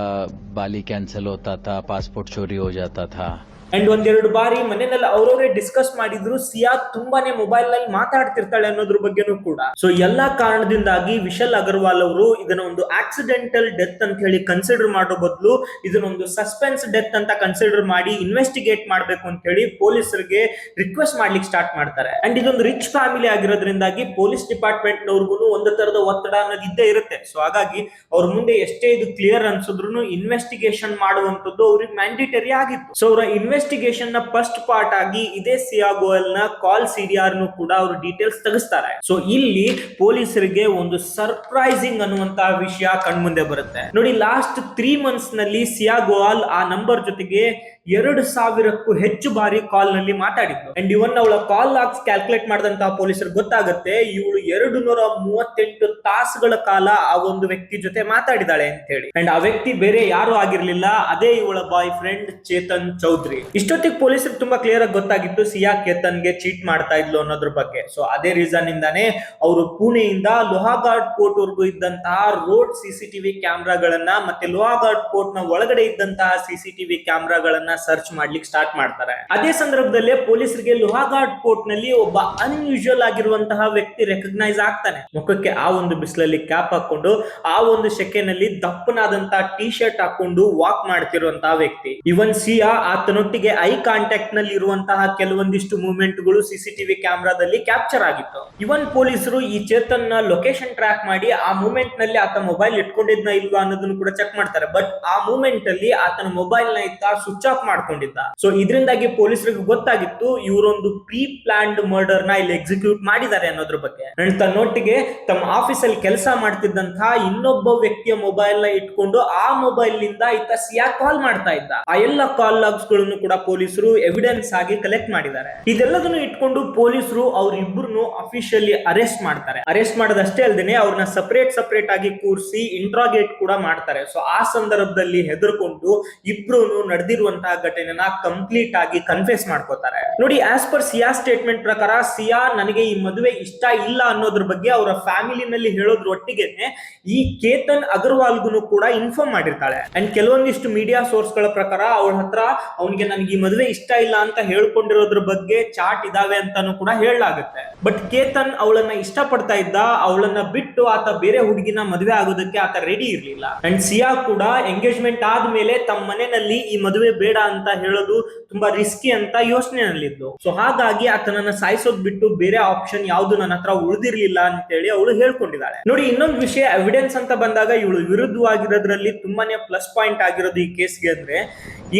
बाली कैंसिल होता था, पासपोर्ट चोरी हो जाता था. ಅಂಡ್ ಒಂದೆರಡು ಬಾರಿ ಮನೆಯಲ್ಲಿ ಅವರವರೇ ಡಿಸ್ಕಸ್ ಮಾಡಿದ್ರು, ಸಿಯಾ ತುಂಬಾನೇ ಮೊಬೈಲ್ ನಲ್ಲಿ ಮಾತಾಡ್ತಿರ್ತಾಳೆ ಅನ್ನೋದ್ರ ಬಗ್ಗೆನೂ ಕೂಡ. ಸೊ ಎಲ್ಲಾ ಕಾರಣದಿಂದಾಗಿ ವಿಶಾಲ್ ಅಗರ್ವಾಲ್ ಅವರು ಇದನ್ನ ಒಂದು ಆಕ್ಸಿಡೆಂಟಲ್ ಡೆತ್ ಅಂತ ಹೇಳಿ ಕನ್ಸಿಡರ್ ಮಾಡೋ ಬದಲು ಇದನ್ನ ಒಂದು ಸಸ್ಪೆನ್ಸ್ ಡೆತ್ ಅಂತ ಕನ್ಸಿಡರ್ ಮಾಡಿ ಇನ್ವೆಸ್ಟಿಗೇಟ್ ಮಾಡ್ಬೇಕು ಅಂತ ಹೇಳಿ ಪೊಲೀಸರಿಗೆ ರಿಕ್ವೆಸ್ಟ್ ಮಾಡ್ಲಿಕ್ಕೆ ಸ್ಟಾರ್ಟ್ ಮಾಡ್ತಾರೆ. ಅಂಡ್ ಇದೊಂದು ರಿಚ್ ಫ್ಯಾಮಿಲಿ ಆಗಿರೋದ್ರಿಂದಾಗಿ ಪೊಲೀಸ್ ಡಿಪಾರ್ಟ್ಮೆಂಟ್ ನವ್ರಿಗೂ ಒಂದು ತರದ ಒತ್ತಡ ಅನ್ನೋದು ಇದ್ದೇ ಇರುತ್ತೆ. ಸೊ ಹಾಗಾಗಿ ಅವ್ರ ಮುಂದೆ ಎಷ್ಟೇ ಇದು ಕ್ಲಿಯರ್ ಅನ್ಸಿದ್ರು ಇನ್ವೆಸ್ಟಿಗೇಷನ್ ಮಾಡುವಂತದ್ದು ಅವ್ರಿಗೆ ಮ್ಯಾಂಡೇಟರಿ ಆಗಿತ್ತು. ಸೊ ಅವರ ಇನ್ವೆಸ್ಟಿಗೇಷನ್ ನ ಫಸ್ಟ್ ಪಾರ್ಟ್ ಆಗಿ ಇದೇ ಸಿಯಾ ಗೋಯಲ್ ನ ಕಾಲ್ ಸಿಡಿಆರ್ ನು ಕೂಡ ಅವರು ಡೀಟೇಲ್ಸ್ ತೆಗೆಸ್ತಾರೆ. ಸೊ ಇಲ್ಲಿ ಪೊಲೀಸರಿಗೆ ಒಂದು ಸರ್ಪ್ರೈಸಿಂಗ್ ಅನ್ನುವಂತಹ ವಿಷಯ ಕಣ್ಮುಂದೆ ಬರುತ್ತೆ. ನೋಡಿ, ಲಾಸ್ಟ್ 3 ಮಂತ್ಸ್ ನಲ್ಲಿ ಸಿಯಾ ಗೋಯಲ್ ಆ ನಂಬರ್ ಜೊತೆಗೆ 2000ಕ್ಕೂ ಹೆಚ್ಚು ಬಾರಿ ಕಾಲ್ ನಲ್ಲಿ ಮಾತಾಡಿದ್ಲು. ಅಂಡ್ ಇವನ್ ಅವಳ ಕಾಲ್ ಲಾಗ್ಸ್ ಕ್ಯಾಲ್ಕುಲೇಟ್ ಮಾಡಿದಂತಹ ಪೊಲೀಸರಿಗೆ ಗೊತ್ತಾಗುತ್ತೆ ಇವಳು 238 ತಾಸುಗಳ ಕಾಲ ಆ ಒಂದು ವ್ಯಕ್ತಿ ಜೊತೆ ಮಾತಾಡಿದಾಳೆ ಅಂತ ಹೇಳಿ. ಅಂಡ್ ಆ ವ್ಯಕ್ತಿ ಬೇರೆ ಯಾರು ಆಗಿರ್ಲಿಲ್ಲ, ಅದೇ ಇವಳ ಬಾಯ್ ಫ್ರೆಂಡ್ ಚೇತನ್ ಚೌಧರಿ. ಇಷ್ಟೊತ್ತಿಗೆ ಪೊಲೀಸರಿಗೆ ತುಂಬಾ ಕ್ಲಿಯರ್ ಆಗಿ ಗೊತ್ತಾಗಿತ್ತು ಸಿಯಾ ಕೇತನ್ಗೆ ಚೀಟ್ ಮಾಡ್ತಾ ಇದ್ಲು ಅನ್ನೋದ್ರ ಬಗ್ಗೆ. ಸೊ ಅದೇ ರೀಸನ್ ಇಂದಾನೆ ಅವರು ಪುಣೆಯಿಂದ ಲೋಹಾಘಾಟ್ ಪೋರ್ಟ್ ವರೆಗೂ ಇದ್ದಂತಹ ರೋಡ್ ಸಿಸಿಟಿವಿ ಕ್ಯಾಮ್ರಾಗಳನ್ನ ಮತ್ತೆ ಲೋಹಾಘಾಟ್ ಪೋರ್ಟ್ ನ ಒಳಗಡೆ ಇದ್ದಂತಹ ಸಿಸಿಟಿವಿ ಕ್ಯಾಮ್ರಾಗಳನ್ನ ಸರ್ಚ್ ಮಾಡ್ಲಿಕ್ಕೆ ಸ್ಟಾರ್ಟ್ ಮಾಡ್ತಾರೆ. ಅದೇ ಸಂದರ್ಭದಲ್ಲೇ ಪೊಲೀಸರಿಗೆ ಲೋಹಾಘಾಟ್ ಪೋರ್ಟ್ ನಲ್ಲಿ ಒಬ್ಬ ಅನ್ಯೂಶುವಲ್ ಆಗಿರುವಂತಹ ವ್ಯಕ್ತಿ ರೆಕಗ್ನೈಸ್ ಆಗ್ತಾನೆ. ಮುಖಕ್ಕೆ ಆ ಒಂದು ಬಿಸಿಲಲ್ಲಿ ಕ್ಯಾಪ್ ಹಾಕೊಂಡು, ಆ ಒಂದು ಸೆಕೆನಲ್ಲಿ ದಪ್ಪನಾದಂತಹ ಟಿ ಶರ್ಟ್ ಹಾಕೊಂಡು ವಾಕ್ ಮಾಡ್ತಿರುವಂತಹ ವ್ಯಕ್ತಿ. ಇವನ್ ಸಿಯಾ ಆತನೊಟ್ಟಿಗೆ ತನ್ನೊಟ್ಟಿಗೆ ಐ ಕಾಂಟ್ಯಾಕ್ಟ್ ನಲ್ಲಿ ಇರುವಂತಹ ಕೆಲವೊಂದಿಷ್ಟು ಮೂವ್ಮೆಂಟ್ ಗಳು ಸಿಸಿಟಿವಿ ಕ್ಯಾಮೆರಾದಲ್ಲಿ ಕ್ಯಾಪ್ಚರ್ ಆಗಿತ್ತು. ಇವನ್ ಪೊಲೀಸರು ಈ ಚೇತನ್ ನ ಲೊಕೇಶನ್ ಟ್ರ್ಯಾಕ್ ಮಾಡಿ ಆ ಮೂವ್ಮೆಂಟ್ ನಲ್ಲಿ ಆತ ಮೊಬೈಲ್ ಇಟ್ಕೊಂಡಿದ್ನ ಇಲ್ವಾ ಅನ್ನೋದನ್ನು ಕೂಡ ಚೆಕ್ ಮಾಡ್ತಾರೆ. ಬಟ್ ಆ ಮೂವ್ಮೆಂಟ್ ಅಲ್ಲಿ ಆತನ ಮೊಬೈಲ್ ನ ಇತ್ತ ಸ್ವಿಚ್ ಆಫ್ ಮಾಡ್ಕೊಂಡಿದ್ದ. ಸೊ ಇದರಿಂದಾಗಿ ಪೊಲೀಸರಿಗೆ ಗೊತ್ತಾಗಿತ್ತು ಇವರೊಂದು ಪ್ರೀ ಪ್ಲಾನ್ಡ್ ಮರ್ಡರ್ ನ ಇಲ್ಲಿ ಎಕ್ಸಿಕ್ಯೂಟ್ ಮಾಡಿದ್ದಾರೆ ಅನ್ನೋದ್ರ ಬಗ್ಗೆ. ಅಂಡ್ ತನ್ನೊಟ್ಟಿಗೆ ತಮ್ಮ ಆಫೀಸ್ ಅಲ್ಲಿ ಕೆಲಸ ಮಾಡ್ತಿದ್ದಂತಹ ಇನ್ನೊಬ್ಬ ವ್ಯಕ್ತಿಯ ಮೊಬೈಲ್ ನ ಇಟ್ಕೊಂಡು ಆ ಮೊಬೈಲ್ ನಿಂದ ಈತ ಸಿಯಾ ಕಾಲ್ ಮಾಡ್ತಾ ಇದ್ದ. ಆ ಎಲ್ಲ ಕಾಲ್ ಲಾಗ್ಸ್ ಗಳನ್ನು ಕೂಡ ಪೊಲೀಸರು ಎವಿಡೆನ್ಸ್ ಆಗಿ ಕಲೆಕ್ಟ್ ಮಾಡಿದ್ದಾರೆ. ಇದೆಲ್ಲದನ್ನು ಇಟ್ಕೊಂಡು ಪೊಲೀಸರು ಅವ್ರಿಬ್ರು ಅಫಿಷಿಯಲಿ ಅರೆಸ್ಟ್ ಮಾಡ್ತಾರೆ. ಅರೆಸ್ಟ್ ಮಾಡೋದಷ್ಟೇ ಅಲ್ಲದೆ ಅವ್ರನ್ನ ಸಪರೇಟ್ ಆಗಿ ಕೂರಿಸಿ ಇಂಟ್ರಾಗೇಟ್ ಕೂಡ ಮಾಡ್ತಾರೆ. ಸೊ ಆ ಸಂದರ್ಭದಲ್ಲಿ ಹೆದರ್ಕೊಂಡು ಇಬ್ರು ನಡೆದಿರುವಂತಹ ಘಟನೆನ ಕಂಪ್ಲೀಟ್ ಆಗಿ ಕನ್ಫೆಸ್ ಮಾಡ್ಕೋತಾರೆ. ನೋಡಿ, ಆಸ್ ಪರ್ ಸಿಯಾ ಸ್ಟೇಟ್ಮೆಂಟ್ ಪ್ರಕಾರ ಸಿಯಾ ನನಗೆ ಈ ಮದುವೆ ಇಷ್ಟ ಇಲ್ಲ ಅನ್ನೋದ್ರ ಬಗ್ಗೆ ಅವರ ಫ್ಯಾಮಿಲಿನಲ್ಲಿ ಹೇಳೋದ್ರ ಒಟ್ಟಿಗೆನೆ ಈ ಕೇತನ್ ಅಗರ್ವಾಲ್ಗೂ ಕೂಡ ಇನ್ಫಾರ್ಮ್ ಮಾಡಿರ್ತಾಳೆ. ಅಂಡ್ ಕೆಲವೊಂದಿಷ್ಟು ಮೀಡಿಯಾ ಸೋರ್ಸ್ ಗಳ ಪ್ರಕಾರ ಅವಳ ಹತ್ರ ಅವನಿಗೆ ನನಗೆ ಈ ಮದುವೆ ಇಷ್ಟ ಇಲ್ಲ ಅಂತ ಹೇಳ್ಕೊಂಡಿರೋದ್ರ ಬಗ್ಗೆ ಚಾಟ್ ಇದಾವೆ ಅಂತಾನು ಕೂಡ ಹೇಳಲಾಗುತ್ತೆ. ಬಟ್ ಕೇತನ್ ಅವಳನ್ನ ಇಷ್ಟ ಪಡ್ತಾ ಇದ್ದ. ಅವಳನ್ನ ಬಿಟ್ಟು ಆತ ಬೇರೆ ಹುಡುಗಿನ ಮದುವೆ ಆಗೋದಕ್ಕೆ ಆತ ರೆಡಿ ಇರ್ಲಿಲ್ಲ. ಅಂಡ್ ಸಿಯಾ ಕೂಡ ಎಂಗೇಜ್ಮೆಂಟ್ ಆದ್ಮೇಲೆ ತಮ್ಮ ಮನೆಯಲ್ಲಿ ಈ ಮದುವೆ ಬೇಡ ಅಂತ ಹೇಳೋದು ತುಂಬಾ ರಿಸ್ಕಿ ಅಂತ ಯೋಚನೆಯಲ್ಲಿದ್ದು. ಸೊ ಹಾಗಾಗಿ ಆತನನ್ನ ಸಾಯಿಸೋದ್ ಬಿಟ್ಟು ಬೇರೆ ಆಪ್ಷನ್ ಯಾವ್ದು ನನ್ನ ಹತ್ರ ಉಳಿದಿರ್ಲಿಲ್ಲ ಅಂತ ಹೇಳಿ ಅವಳು ಹೇಳ್ಕೊಂಡಿದ್ದಾಳೆ. ನೋಡಿ, ಇನ್ನೊಂದು ವಿಷಯ ಎವಿಡೆನ್ಸ್ ಅಂತ ಬಂದಾಗ ಇವಳು ವಿರುದ್ಧವಾಗಿರೋದ್ರಲ್ಲಿ ತುಂಬಾನೇ ಪ್ಲಸ್ ಪಾಯಿಂಟ್ ಆಗಿರೋದು ಈ ಕೇಸ್ಗೆ ಅಂದ್ರೆ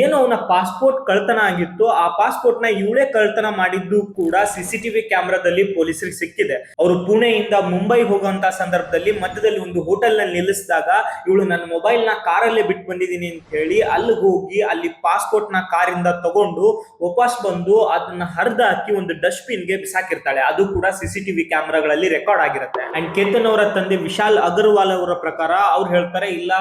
ಏನು ಅವನ ಪಾಸ್ಪೋರ್ಟ್ ಕಳ್ತನ ಆಗಿತ್ತು. ಆ ಪಾಸ್ಪೋರ್ಟ್ ನ ಇವಳೇ ಕಳ್ತನ ಮಾಡಿದ್ದು ಕೂಡ ಸಿಸಿಟಿವಿ ಕ್ಯಾಮೆರಾದಲ್ಲಿ ಪೊಲೀಸರಿಗೆ ಸಿಕ್ಕಿದೆ. ಅವರು ಪುಣೆಯಿಂದ ಮುಂಬೈಗೆ ಹೋಗುವಂತ ಸಂದರ್ಭದಲ್ಲಿ ಮಧ್ಯದಲ್ಲಿ ಒಂದು ಹೋಟೆಲ್ ನಲ್ಲಿ ನಿಲ್ಲಿಸಿದಾಗ ಇವಳು ನನ್ನ ಮೊಬೈಲ್ ನ ಕಾರಲ್ಲೇ ಬಿಟ್ಟು ಬಂದಿದ್ದೀನಿ ಅಂತ ಹೇಳಿ ಅಲ್ಲಿಗೆ ಹೋಗಿ ಅಲ್ಲಿ ಪಾಸ್ಪೋರ್ಟ್ ನ ಕಾರಿಂದ ತಗೊಂಡು ವಾಪಸ್ ಬಂದು ಅದನ್ನ ಹರಿದ ಹಾಕಿ ಒಂದು ಡಸ್ಟ್ಬಿನ್ ಗೆ ಬಿಸಾಕಿರ್ತಾಳೆ. ಅದು ಕೂಡ ಸಿಸಿಟಿವಿ ಕ್ಯಾಮೆರಾಗಳಲ್ಲಿ ರೆಕಾರ್ಡ್ ಆಗಿರುತ್ತೆ. ಅಂಡ್ ಕೇತನ್ ಅವರ ತಂದೆ ವಿಶಾಲ್ ಅಗರ್ವಾಲ್ ಅವರ ಪ್ರಕಾರ ಅವ್ರು ಹೇಳ್ತಾರೆ, ಇಲ್ಲ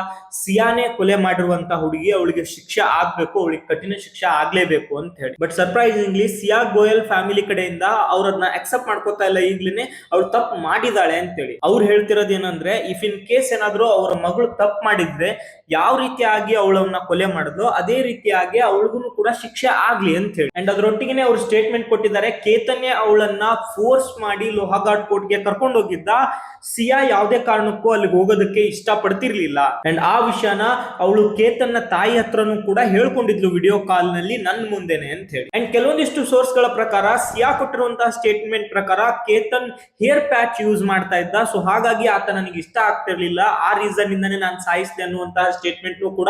ಸಿಯಾನೇ ಕೊಲೆ ಮಾಡಿರುವಂತ ಹುಡುಗಿ, ಅವಳಿಗೆ ಶಿಕ್ಷೆ ಆಗ್ಬೇಕು, ಅವಳಿಗೆ ಕಠಿಣ ಶಿಕ್ಷೆ ಆಗ್ಲೇಬೇಕು ಅಂತ ಹೇಳಿ. But surprisingly Siya Goyal family ಕಡೆಯಿಂದ ಅವ್ರನ್ನ ಅಕ್ಸೆಪ್ಟ್ ಮಾಡ್ಕೋತಾ ಇಲ್ಲ. ಈಗ್ಲೇನೆ ಅವ್ರು ತಪ್ಪು ಮಾಡಿದಾಳೆ ಅಂತೇಳಿ ಅವ್ರು ಹೇಳ್ತಿರೋದು ಏನಂದ್ರೆ, ಇಫ್ ಇನ್ ಕೇಸ್ ಏನಾದ್ರು ಅವ್ರ ಮಗಳು ತಪ್ಪು ಮಾಡಿದ್ರೆ ಯಾವ ರೀತಿಯಾಗಿ ಅವಳನ್ನ ಕೊಲೆ ಮಾಡಿದ್ಲು ಅದೇ ರೀತಿಯಾಗಿ ಅವಳಿಗೂ ಕೂಡ ಶಿಕ್ಷೆ ಆಗ್ಲಿ ಅಂತ ಹೇಳಿ. ಅಂಡ್ ಅದರೊಟ್ಟಿಗೆ ಅವ್ರು ಸ್ಟೇಟ್ಮೆಂಟ್ ಕೊಟ್ಟಿದ್ದಾರೆ, ಕೇತನ್ನೇ ಅವಳನ್ನ ಫೋರ್ಸ್ ಮಾಡಿ ಲೋಹಾಘಾಟ್ ಕೋರ್ಟ್ಗೆ ಕರ್ಕೊಂಡು ಹೋಗಿದ್ದ. ಸಿಯಾ ಯಾವುದೇ ಕಾರಣಕ್ಕೂ ಅಲ್ಲಿಗೆ ಹೋಗೋದಕ್ಕೆ ಇಷ್ಟ ಪಡ್ತಿರ್ಲಿಲ್ಲ. ಅಂಡ್ ಆ ವಿಷಯನ ಅವಳು ಕೇತನ್ನ ತಾಯಿ ಹತ್ರನೂ ಕೂಡ ಹೇಳ್ಕೊಂಡಿದ್ಲು ವಿಡಿಯೋ ಕಾಲ್ ನಲ್ಲಿ ನನ್ ಮುಂದೆನೆ ಅಂತ ಹೇಳಿ. ಅಂಡ್ ಕೆಲವೊಂದಿಷ್ಟು ಸೋರ್ಸ್ ಗಳ ಪ್ರಕಾರ ಸಿಯಾ ಕೊಟ್ಟಿರುವಂತಹ ಸ್ಟೇಟ್ಮೆಂಟ್ ಪ್ರಕಾರ ಕೇತನ್ ಹೇರ್ ಪ್ಯಾಚ್ ಯೂಸ್ ಮಾಡ್ತಾ ಇದ್ದ. ಸೊ ಹಾಗಾಗಿ ಆತ ನನಗೆ ಇಷ್ಟ ಆಗ್ತಿರ್ಲಿಲ್ಲ, ಆ ರೀಸನ್ ಇಂದಾನೆ ನಾನು ಸಾಯಿಸಿದೆ ಅನ್ನುವಂತಹ ಸ್ಟೇಟ್ಮೆಂಟ್ ಕೂಡ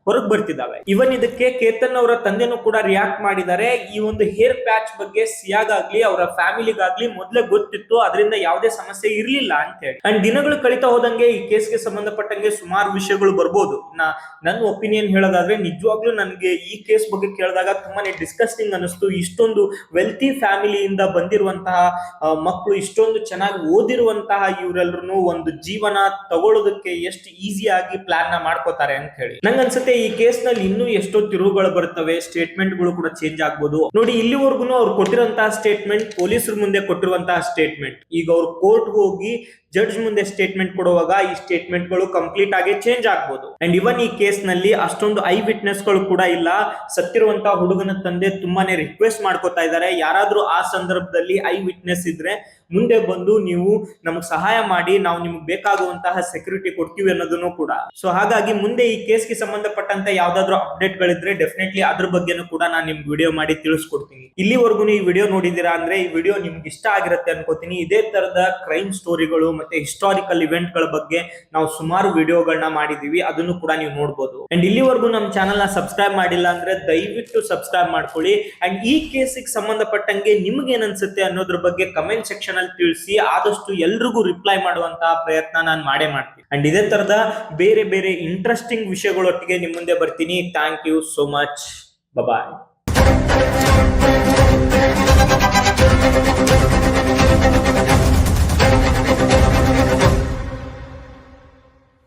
ಹೊರಗೆ ಬರ್ತಿದ್ದಾವೆ. ಇವನ್ ಇದಕ್ಕೆ ಕೇತನ್ ಅವರ ತಂದೆನೂ ಕೂಡ ರಿಯಾಕ್ಟ್ ಮಾಡಿದ್ದಾರೆ. ಈ ಒಂದು ಹೇರ್ ಪ್ಯಾಚ್ ಬಗ್ಗೆ ಸಿಯಾಗಾಗ್ಲಿ ಅವರ ಫ್ಯಾಮಿಲಿಗಾಗ್ಲಿ ಮೊದಲೇ ಗೊತ್ತಿತ್ತು, ಅದರಿಂದ ಯಾವುದೇ ಸಮಸ್ಯೆ ಇರ್ಲಿಲ್ಲ ಅಂತ ಹೇಳಿ. ಅಂಡ್ ದಿನಗಳು ಕಳೀತಾ ಹೋದಂಗೆ ಈ ಕೇಸ್ಗೆ ಸಂಬಂಧಪಟ್ಟಂಗೆ ಸುಮಾರು ವಿಷಯಗಳು ಬರ್ಬೋದು. ನನ್ನ ಒಪಿನಿಯನ್ ಹೇಳೋದಾದ್ರೆ ನಿಜವಾಗ್ಲೂ ನನಗೆ ಈ ಕೇಸ್ ಬಗ್ಗೆ ಕೇಳಿದಾಗ ತುಂಬಾನೇ ಡಿಸ್ಕಸ್ಟಿಂಗ್ ಅನಿಸ್ತು. ಇಷ್ಟೊಂದು ವೆಲ್ತಿ ಫ್ಯಾಮಿಲಿಯಿಂದ ಬಂದಿರುವಂತಹ ಮಕ್ಕಳು, ಇಷ್ಟೊಂದು ಚೆನ್ನಾಗಿ ಓದಿರುವಂತಹ ಇವರೆಲ್ಲರೂ ಒಂದು ಜೀವನ ತಗೊಳ್ಳೋದಕ್ಕೆ ಎಷ್ಟು ಈಸಿಯಾಗಿ ಪ್ಲಾನ್ ನ ಮಾಡ್ಕೋತಾರೆ ಅಂತ ಹೇಳಿ ನಂಗನ್ಸುತ್ತೆ. ಈ ಕೇಸ್ ನಲ್ಲಿ ಇನ್ನೂ ಎಷ್ಟೋ ತಿರುವುಗಳು ಬರ್ತವೆ, ಸ್ಟೇಟ್ಮೆಂಟ್ ಗಳು ಕೂಡ ಚೇಂಜ್ ಆಗ್ಬೋದು. ನೋಡಿ, ಇಲ್ಲಿವರೆಗೂ ಅವ್ರು ಕೊಟ್ಟಿರುವಂತಹ ಸ್ಟೇಟ್ಮೆಂಟ್ ಪೊಲೀಸರ ಮುಂದೆ ಕೊಟ್ಟಿರುವಂತಹ ಸ್ಟೇಟ್ಮೆಂಟ್, ಈಗ ಅವ್ರು ಕೋರ್ಟ್ ಹೋಗಿ ಜಡ್ಜ್ ಮುಂದೆ ಸ್ಟೇಟ್ಮೆಂಟ್ ಕೊಡುವಾಗ ಈ ಸ್ಟೇಟ್ಮೆಂಟ್ ಗಳು ಕಂಪ್ಲೀಟ್ ಆಗಿ ಚೇಂಜ್ ಆಗ್ಬೋದು. ಅಂಡ್ ಇವನ್ ಈ ಕೇಸ್ ನಲ್ಲಿ ಅಷ್ಟೊಂದು ಐ ವಿಟ್ನೆಸ್ ಗಳು ಕೂಡ ಇಲ್ಲ. ಸತ್ತಿರುವಂತಹ ಹುಡುಗನ ತಂದೆ ತುಂಬಾನೇ ರಿಕ್ವೆಸ್ಟ್ ಮಾಡ್ಕೋತಾ ಇದ್ದಾರೆ, ಯಾರಾದ್ರೂ ಆ ಸಂದರ್ಭದಲ್ಲಿ ಐ ವಿಟ್ನೆಸ್ ಇದ್ರೆ ಮುಂದೆ ಬಂದು ನೀವು ನಮಗ್ ಸಹಾಯ ಮಾಡಿ, ನಾವು ನಿಮ್ಗೆ ಬೇಕಾಗುವಂತಹ ಸೆಕ್ಯೂರಿಟಿ ಕೊಡ್ತೀವಿ ಅನ್ನೋದನ್ನು ಕೂಡ. ಸೊ ಹಾಗಾಗಿ ಮುಂದೆ ಈ ಕೇಸ್ಗೆ ಸಂಬಂಧಪಟ್ಟಂತೆ ಯಾವ್ದಾದ್ರು ಅಪ್ಡೇಟ್ ಗಳಿದ್ರೆ ಡೆಫಿನೆಟ್ಲಿ ಅದ್ರ ಬಗ್ಗೆನೂ ಕೂಡ ನಾನು ನಿಮ್ಗೆ ವಿಡಿಯೋ ಮಾಡಿ ತಿಳಿಸ್ಕೊಡ್ತೀನಿ. ಇಲ್ಲಿವರೆಗೂ ಈ ವಿಡಿಯೋ ನೋಡಿದೀರಾ ಅಂದ್ರೆ ಈ ವಿಡಿಯೋ ನಿಮ್ಗೆ ಇಷ್ಟ ಆಗಿರುತ್ತೆ ಅನ್ಕೋತೀನಿ. ಇದೇ ತರದ ಕ್ರೈಮ್ ಸ್ಟೋರಿಗಳು ಮತ್ತೆ ಹಿಸ್ಟಾರಿಕಲ್ ಇವೆಂಟ್ ಗಳ ಬಗ್ಗೆ ನಾವು ಸುಮಾರು ವಿಡಿಯೋಗಳನ್ನ ಮಾಡಿದೀವಿ, ಅದನ್ನು ಕೂಡ ನೀವು ನೋಡಬಹುದು. ಅಂಡ್ ಇಲ್ಲಿವರೆಗೂ ನಮ್ಮ ಚಾನಲ್ ನ ಸಬ್ಸ್ಕ್ರೈಬ್ ಮಾಡಿಲ್ಲ ಅಂದ್ರೆ ದಯವಿಟ್ಟು ಸಬ್ಸ್ಕ್ರೈಬ್ ಮಾಡ್ಕೊಳ್ಳಿ. ಅಂಡ್ ಈ ಕೇಸಿಗೆ ಸಂಬಂಧಪಟ್ಟಂಗೆ ನಿಮ್ಗೆ ಏನ್ ಅನ್ಸುತ್ತೆ ಅನ್ನೋದ್ರ ಬಗ್ಗೆ ಕಮೆಂಟ್ ಸೆಕ್ಷನ್ ಅಲ್ಲಿ ತಿಳಿಸಿ. ಆದಷ್ಟು ಎಲ್ರಿಗೂ ರಿಪ್ಲೈ ಮಾಡುವಂತಹ ಪ್ರಯತ್ನ ನಾನು ಮಾಡೇ ಮಾಡ್ತೀನಿ. ಅಂಡ್ ಇದೇ ತರದ ಬೇರೆ ಬೇರೆ ಇಂಟ್ರೆಸ್ಟಿಂಗ್ ವಿಷಯಗಳೊಟ್ಟಿಗೆ ನಿಮ್ ಮುಂದೆ ಬರ್ತೀನಿ. Thank you so much. Bye.